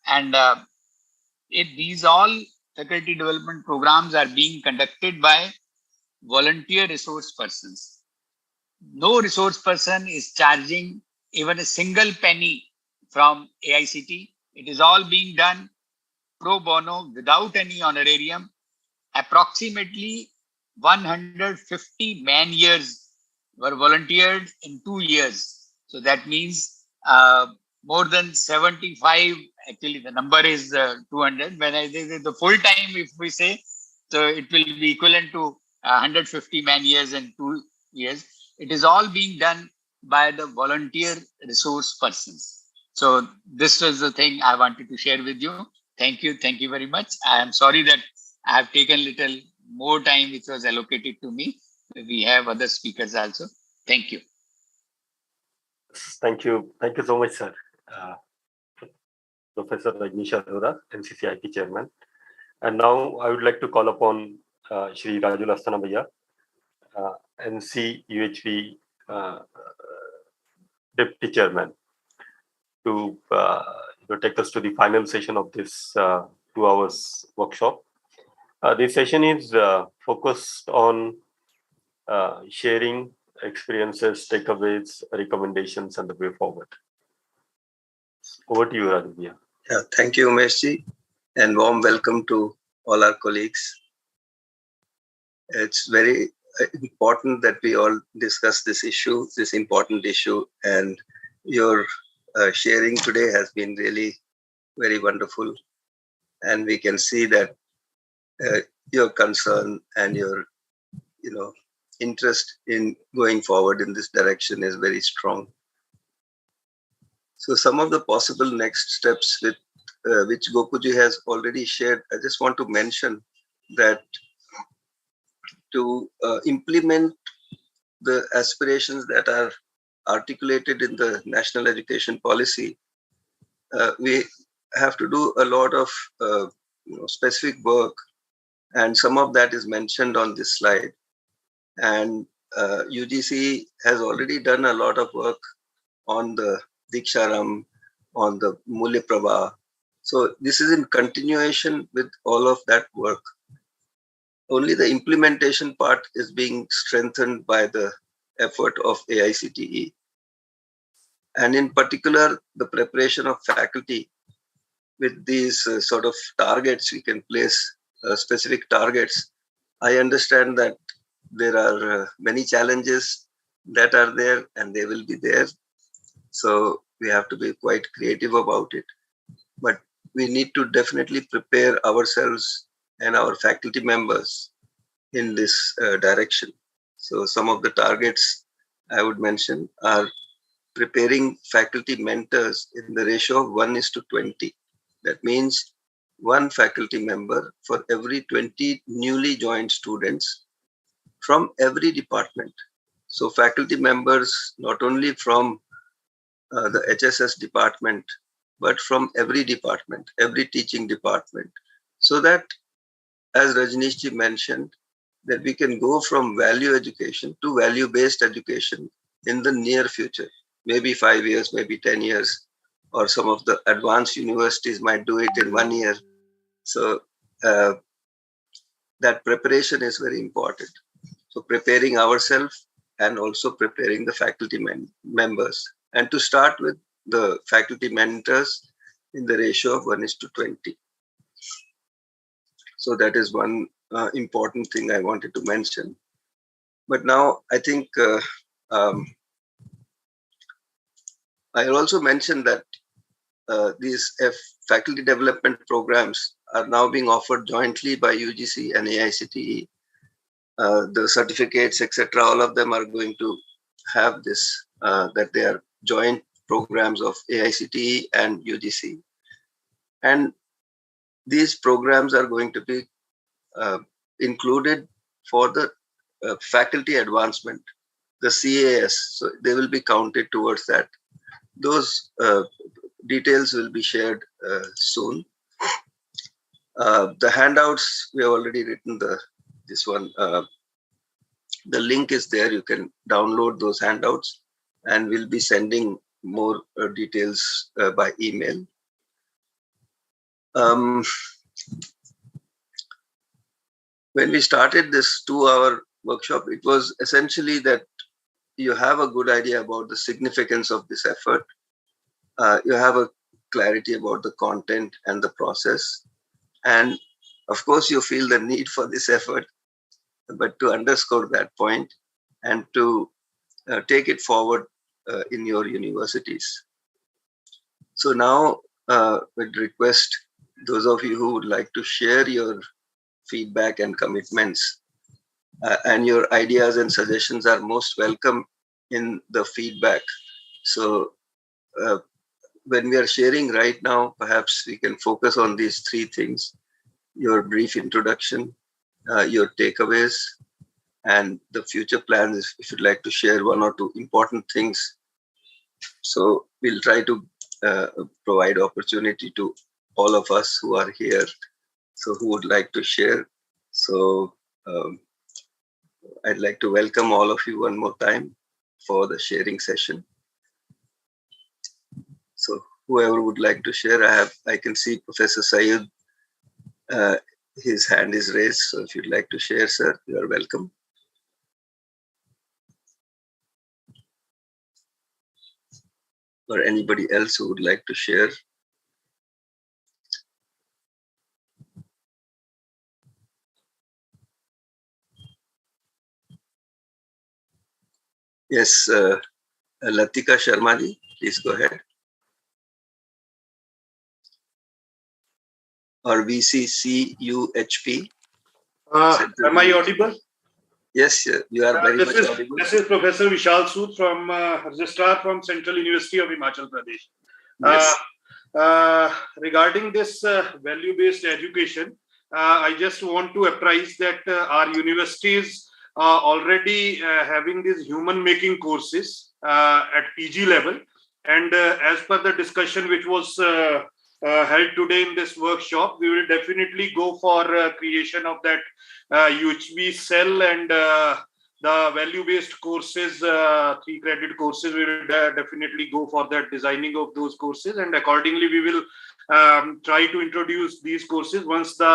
And these all faculty development programs are being conducted by volunteer resource persons. No resource person is charging even a single penny from AICT. It is all being done pro bono without any honorarium. Approximately 150 man years were volunteered in 2 years. So that means more than 75, actually the number is 200. When I say the full time, if we say, so it will be equivalent to 150 man years in 2 years. It is all being done by the volunteer resource persons. So this was the thing I wanted to share with you. Thank you. Thank you very much. I am sorry that I have taken little more time which was allocated to me. We have other speakers also. Thank you. Thank you. Thank you so much, sir. Professor Rajneesh Arora, NCCIP Chairman. And now I would like to call upon Shri Rajul Asthana Bhaiya, NC UHV Deputy Chairman, to take us to the final session of this 2 hours workshop. This session is focused on sharing experiences, takeaways, recommendations, and the way forward. Over to you, Radivya. Yeah, thank you, Umeshji, and warm welcome to all our colleagues. It's very important that we all discuss this issue, this important issue, and your sharing today has been really very wonderful. And we can see that your concern and your, interest in going forward in this direction is very strong. So some of the possible next steps with which Gokuji has already shared, I just want to mention that to implement the aspirations that are articulated in the national education policy, we have to do a lot of specific work, and some of that is mentioned on this slide. And UGC has already done a lot of work on the Diksharam, on the Mulya Prabha. So this is in continuation with all of that work. Only the implementation part is being strengthened by the effort of AICTE. And in particular, the preparation of faculty with these sort of targets, we can place specific targets. I understand that there are many challenges that are there and they will be there. So we have to be quite creative about it. But we need to definitely prepare ourselves and our faculty members in this direction. So some of the targets I would mention are preparing faculty mentors in the ratio of 1:20. That means one faculty member for every 20 newly joined students from every department. So faculty members, not only from the HSS department, but from every department, every teaching department, so that, as Rajneeshji mentioned, that we can go from value education to value-based education in the near future, maybe 5 years, maybe 10 years, or some of the advanced universities might do it in 1 year. So that preparation is very important. So preparing ourselves and also preparing the faculty members. And to start with the faculty mentors in the ratio of 1:20. So that is one important thing I wanted to mention. But now I think I'll also mention that these faculty development programs are now being offered jointly by UGC and AICTE. The certificates, etc., all of them are going to have this, that they are joint programs of AICTE and UGC. And these programs are going to be included for the faculty advancement, the CAS. So they will be counted towards that. Those details will be shared soon. The handouts, we have already written this one. The link is there. You can download those handouts, and we'll be sending more details by email. When we started this 2-hour workshop, it was essentially that you have a good idea about the significance of this effort. You have a clarity about the content and the process. And of course, you feel the need for this effort, but to underscore that point and to take it forward in your universities. So now, we'd request those of you who would like to share your feedback and commitments, and your ideas and suggestions are most welcome in the feedback. So when we are sharing right now, perhaps we can focus on these 3 things: your brief introduction, your takeaways, and the future plans, if you'd like to share 1 or 2 important things. So we'll try to provide opportunity to all of us who are here, so who would like to share. So I'd like to welcome all of you one more time for the sharing session. So whoever would like to share, I can see Professor Sayed, his hand is raised. So if you'd like to share, sir, you are welcome. or anybody else who would like to share. Yes, Latika Sharma-ji, please go ahead. Or VCCUHP. Am I audible? Yes, you are very much audible. This is Professor Vishal Sood from Registrar from Central University of Himachal Pradesh. Yes. Regarding this value-based education, I just want to apprise that our universities are already having these human-making courses at PG level. And as per the discussion which was held today in this workshop, we will definitely go for creation of that UHB cell and the value-based courses, 3 credit courses. We will definitely go for that designing of those courses, and accordingly we will try to introduce these courses once the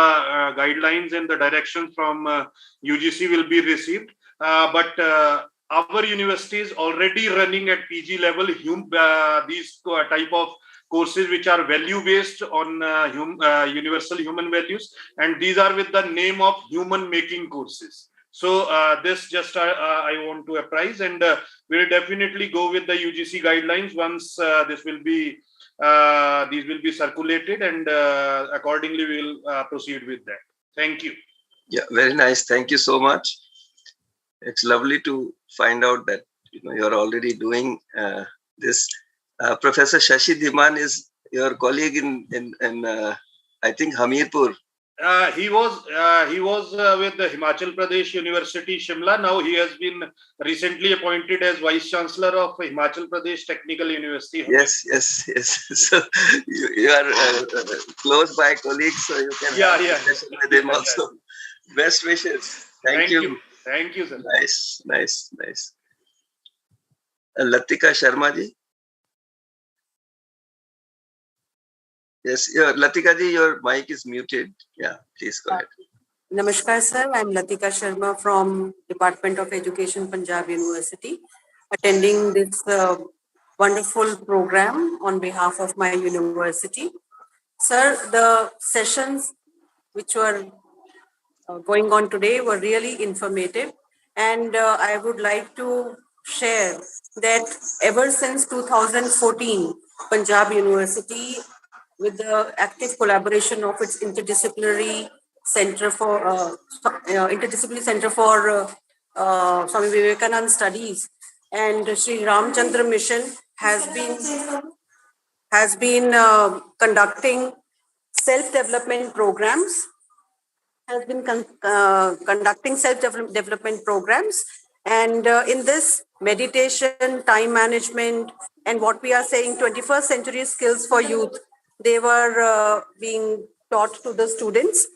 guidelines and the directions from UGC will be received. But our university is already running at PG level these type of courses which are value based on universal human values, and these are with the name of human making courses. So this just I want to apprise, and we will definitely go with the UGC guidelines once these will be circulated, and accordingly we will proceed with that. Thank you. Yeah, very nice. Thank you so much. It's lovely to find out that you're already doing this. Professor Shashi Dhiman is your colleague in I think Hamirpur. He was with the Himachal Pradesh University, Shimla. Now he has been recently appointed as Vice Chancellor of Himachal Pradesh Technical University. Yes. So you are close by colleagues, so you can have a discussion with him also. Best wishes. Thank you. Thank you, sir. Nice. Latika Sharma ji. Yes, Latika ji, your mic is muted. Yeah, please go ahead. Namaskar, sir. I'm Latika Sharma from Department of Education, Punjab University, attending this wonderful program on behalf of my university. Sir, the sessions which were going on today were really informative, and I would like to share that ever since 2014, Punjab University, with the active collaboration of its interdisciplinary Center for Swami Vivekananda Studies and Sri Ramchandra Mission has been conducting self-development programs. And in this meditation, time management, and what we are saying 21st century skills for youth, they were being taught to the students.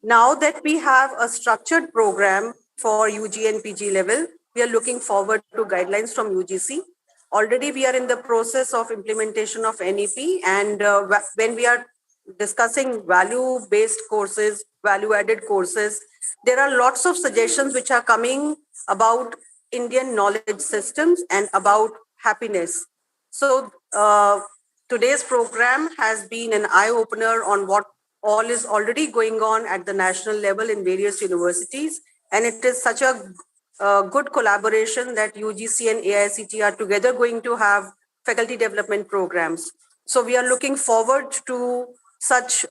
Now that we have a structured program for UG and PG level, we are looking forward to guidelines from UGC. Already we are in the process of implementation of NEP, and when we are discussing value-based courses, value-added courses, there are lots of suggestions which are coming about Indian knowledge systems and about happiness. So today's program has been an eye-opener on what all is already going on at the national level in various universities. And it is such a good collaboration that UGC and AICT are together going to have faculty development programs. So we are looking forward to such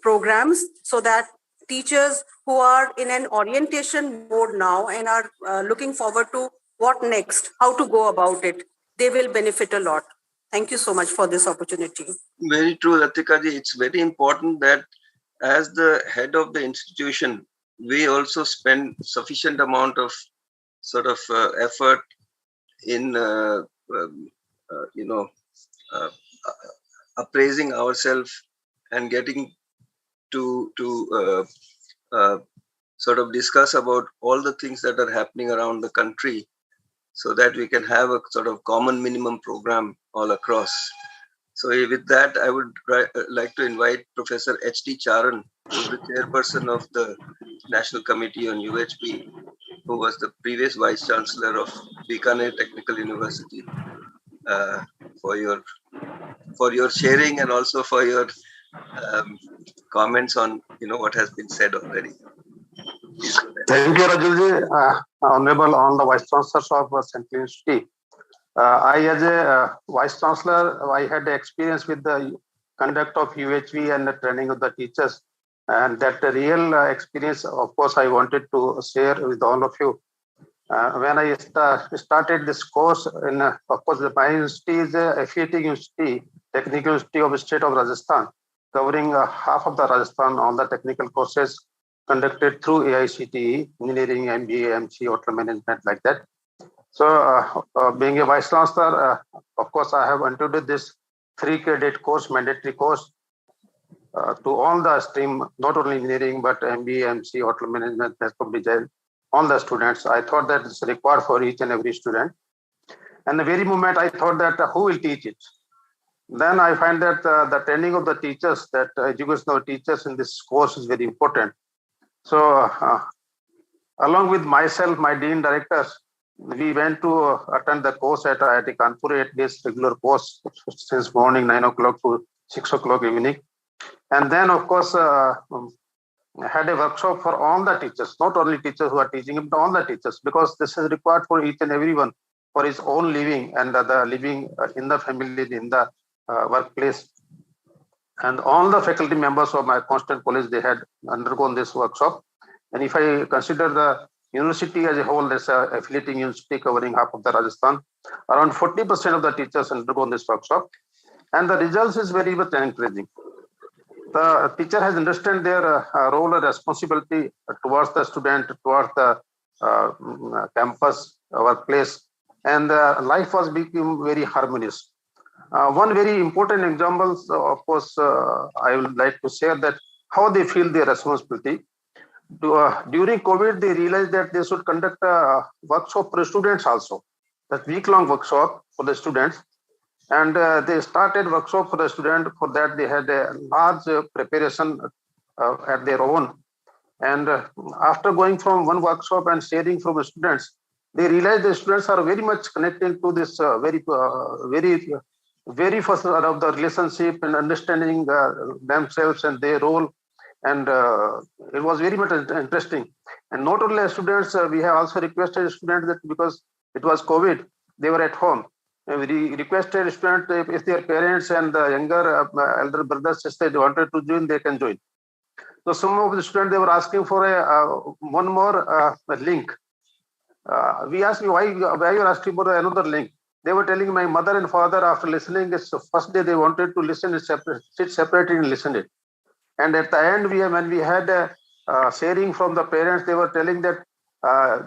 programs so that teachers who are in an orientation mode now and are looking forward to what next, how to go about it, they will benefit a lot. Thank you so much for this opportunity. Very true, Latika ji. It's very important that as the head of the institution, we also spend sufficient amount of sort of effort in, appraising ourselves and getting to sort of discuss about all the things that are happening around the country, so that we can have a sort of common minimum program all across. So with that, I would like to invite Professor H.T. Charan, who is the chairperson of the National Committee on UHP, who was the previous Vice Chancellor of Bikaner Technical University, for your sharing and also for your comments on what has been said already. Thank you, Rajulji. Honorable all the Vice Chancellors of Central University. I, as a Vice Chancellor, I had experience with the conduct of UHV and the training of the teachers. And that real experience, of course, I wanted to share with all of you. When I started this course, of course, my university is affiliating university, Technical University of the State of Rajasthan, covering half of the Rajasthan, all the technical courses conducted through AICTE, engineering, MBA, MC, hotel management, like that. So, being a Vice Chancellor, of course, I have introduced this 3 credit course, mandatory course, to all the stream, not only engineering, but MBA, MC, hotel management, design, all the students. I thought that it's required for each and every student. And the very moment I thought that who will teach it? Then I find that the training of the teachers, that education of teachers in this course is very important. So, along with myself, my dean directors, we went to attend the course at IIT Kanpur, 8 days regular course since morning 9 o'clock to 6 o'clock evening. And then, of course, had a workshop for all the teachers, not only teachers who are teaching, but all the teachers, because this is required for each and everyone for his own living and the living in the family, in the workplace. And all the faculty members of my constant college, they had undergone this workshop. And if I consider the university as a whole, there's a affiliating university covering half of the Rajasthan, around 40% of the teachers undergone this workshop. And the results is very much encouraging. The teacher has understood their role and responsibility towards the student, towards the campus, workplace, and life was becoming very harmonious. One very important example, of course, I would like to share that how they feel their responsibility. During COVID, they realized that they should conduct a workshop for students also, that week-long workshop for the students. And they started workshop for the student. For that, they had a large preparation at their own. And after going from one workshop and sharing from the students, they realized the students are very much connected to this very first of the relationship and understanding themselves and their role. And it was very much interesting. And not only students, we have also requested students that because it was COVID, they were at home. And we requested students if their parents and the younger elder brothers, sisters, they wanted to join, they can join. So some of the students, they were asking for one more link. We asked why you are asking for another link. They were telling my mother and father after listening, this first day they wanted to listen, sit separately and listen it. And at the end, when we had sharing from the parents, they were telling that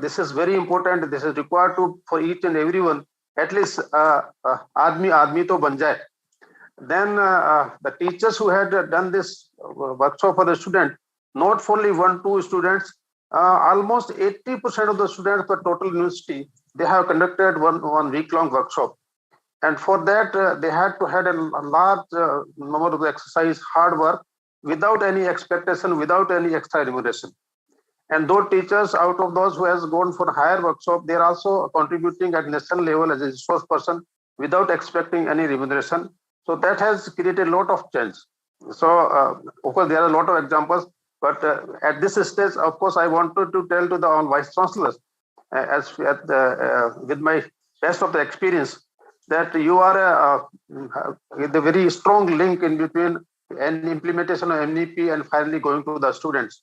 this is very important. This is required for each and everyone. At least aadmi to ban jaye. Then the teachers who had done this workshop for the student, not only 1-2 students, almost 80% of the students per total university, they have conducted one week-long workshop. And for that, they had to have a large number of exercise, hard work, without any expectation, without any extra remuneration. And those teachers, out of those who has gone for higher workshop, they are also contributing at national level as a resource person without expecting any remuneration. So that has created a lot of change. So of course, there are a lot of examples, but at this stage, of course, I wanted to tell to the all vice chancellors, with my best of the experience, that you are with a very strong link in between an implementation of MEP and finally going to the students.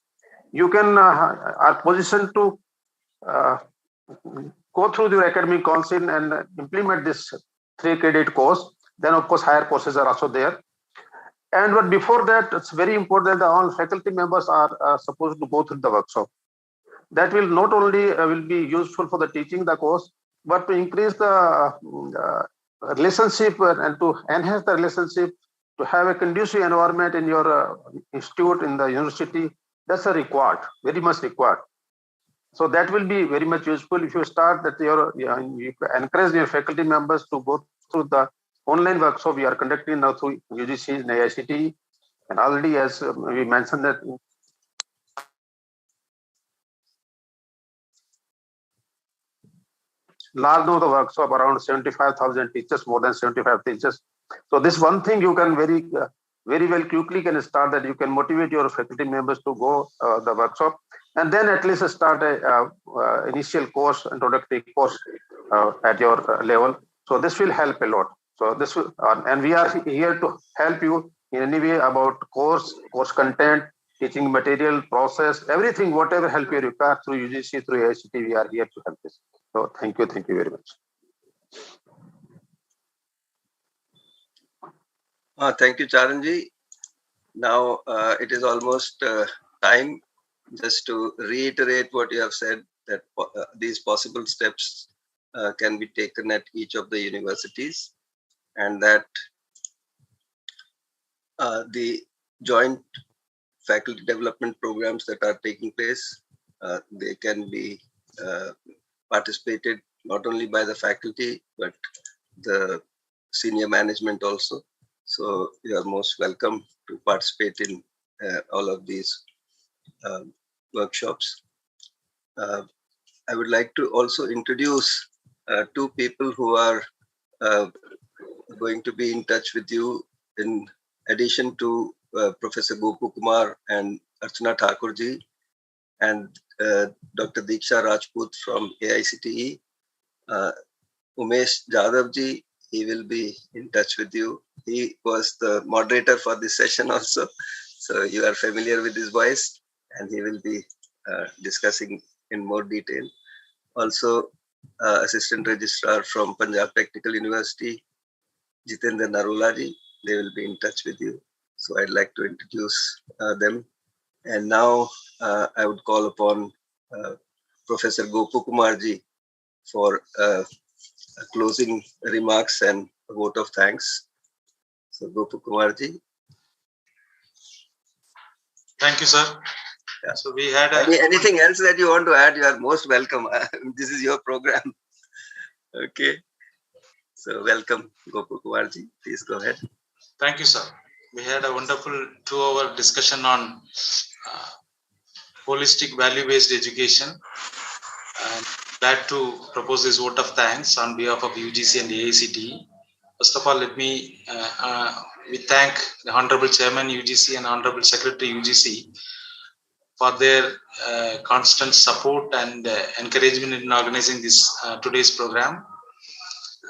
You can are positioned to go through your academic council and implement this 3-credit course. Then, of course, higher courses are also there. And but before that, it's very important that all faculty members are supposed to go through the workshop. That will not only will be useful for the teaching the course, but to increase the relationship and to enhance the relationship, to have a conducive environment in your institute, in the university. That's a required, very much required. So that will be very much useful if you start that you encourage your faculty members to go through the online workshop we are conducting now through UGC and AICTE. And already, as we mentioned that large number of workshop, around 75,000 teachers, more than 75 teachers. So this one thing you can very well quickly can start, that you can motivate your faculty members to go the workshop, and then at least start a initial course, introductory course at your level. So this will help a lot. So this will, and we are here to help you in any way about course content, teaching material, process, everything, whatever help you require through UGC, through AICT, we are here to help this. So thank you very much. Thank you, Charanji. Now it is almost time just to reiterate what you have said, that these possible steps can be taken at each of the universities, and that the joint faculty development programs that are taking place, they can be participated not only by the faculty, but the senior management also. So you are most welcome to participate in all of these workshops. I would like to also introduce two people who are going to be in touch with you, in addition to Professor Gopu Kumar and Archana Thakurji and Dr. Diksha Rajput from AICTE. Umesh Jadavji, he will be in touch with you. He was the moderator for this session also, so you are familiar with his voice, and he will be discussing in more detail. Also, Assistant Registrar from Punjab Technical University, Jitendra Narulaji, they will be in touch with you. So I'd like to introduce them. And now I would call upon Professor Gopu Kumarji for closing remarks and a vote of thanks. So Gopu Kumarji. Thank you, sir. Yeah. So we had anything else that you want to add, you are most welcome. This is your program. Okay. So welcome, Gopu Kumarji. Please go ahead. Thank you, sir. We had a wonderful 2-hour discussion on holistic value-based education. And glad to propose this vote of thanks on behalf of UGC and AICTE. First of all, let me we thank the Honorable Chairman UGC and Honorable Secretary UGC for their constant support and encouragement in organizing this today's program.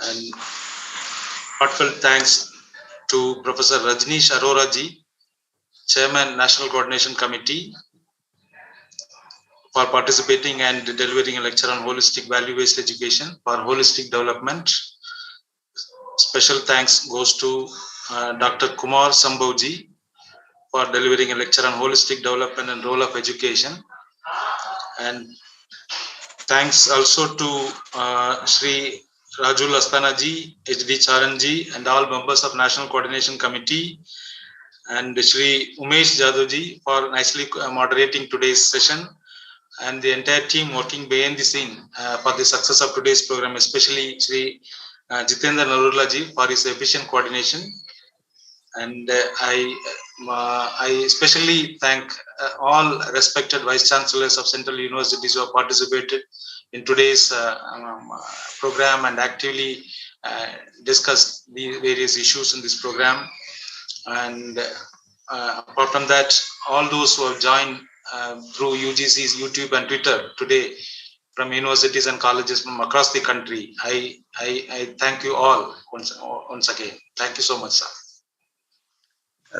And heartfelt thanks to Professor Rajneesh Arora ji, Chairman National Coordination Committee, for participating and delivering a lecture on holistic value-based education for holistic development. Special thanks goes to Dr. Kumar Sambhavji for delivering a lecture on holistic development and role of education. And thanks also to Sri Rajul Asthanaji, H.D. Charanji, and all members of National Coordination Committee, and Sri Umesh Jadavji for nicely moderating today's session, and the entire team working behind the scene for the success of today's program, especially Sri Jitendra Narulaji for his efficient coordination. And I especially thank all respected Vice Chancellors of Central Universities who have participated in today's program and actively discussed the various issues in this program. And apart from that, all those who have joined through UGC's YouTube and Twitter today from universities and colleges from across the country, I thank you all once again. Thank you so much, sir.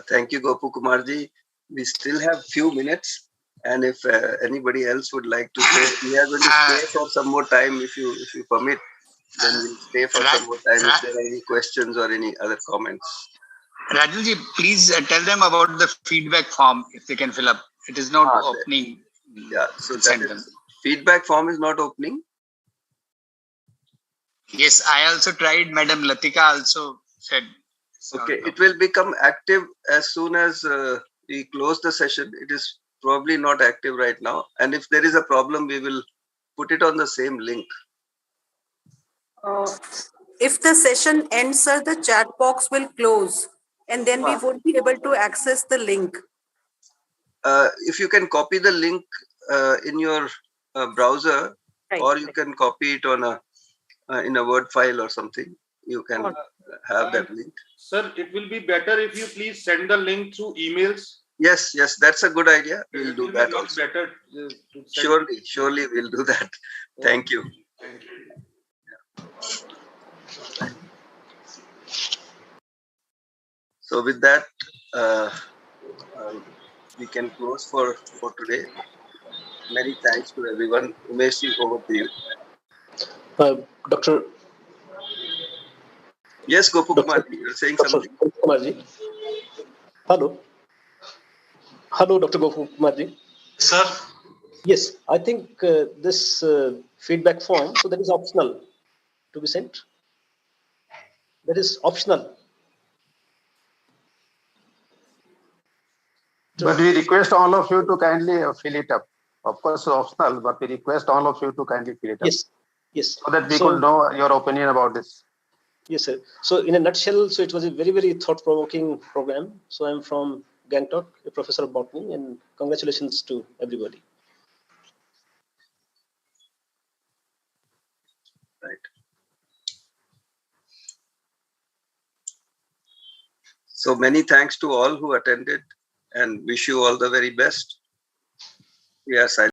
Thank you, Gopu Kumarji. We still have few minutes, and if anybody else would like to stay, we are going to stay for some more time. If you permit, then we'll stay for some more time if there are any questions or any other comments. Rajulji, please tell them about the feedback form if they can fill up. It is not opening. Yeah, so that is, feedback form is not opening. Yes, I also tried. Madam Latika also said. Okay, it will become active as soon as we close the session. It is probably not active right now. And if there is a problem, we will put it on the same link. If the session ends, sir, the chat box will close and then we won't be able to access the link. If you can copy the link in your browser, right, or you can copy it on a in a Word file or something. You can have that link. Sir, it will be better if you please send the link through emails. Yes, that's a good idea. We'll do that much also. Better. Surely we'll do that. Thank you. Thank you. So with that, we can close for today. Many thanks to everyone. Umesh, over to you. Dr. Yes, Gopu Kumar, you're saying something? Kumarji. Hello. Hello, Dr. Gopu Kumarji. Sir? Yes, I think this feedback form, so that is optional to be sent. That is optional. But we request all of you to kindly fill it up. Of course, optional, but we request all of you to kindly fill it up. Yes. So that we could know your opinion about this. Yes, sir. So in a nutshell, so it was a very, very thought-provoking program. So I'm from Gangtok, a professor of botany, and congratulations to everybody. Right. So many thanks to all who attended and wish you all the very best. We are silent.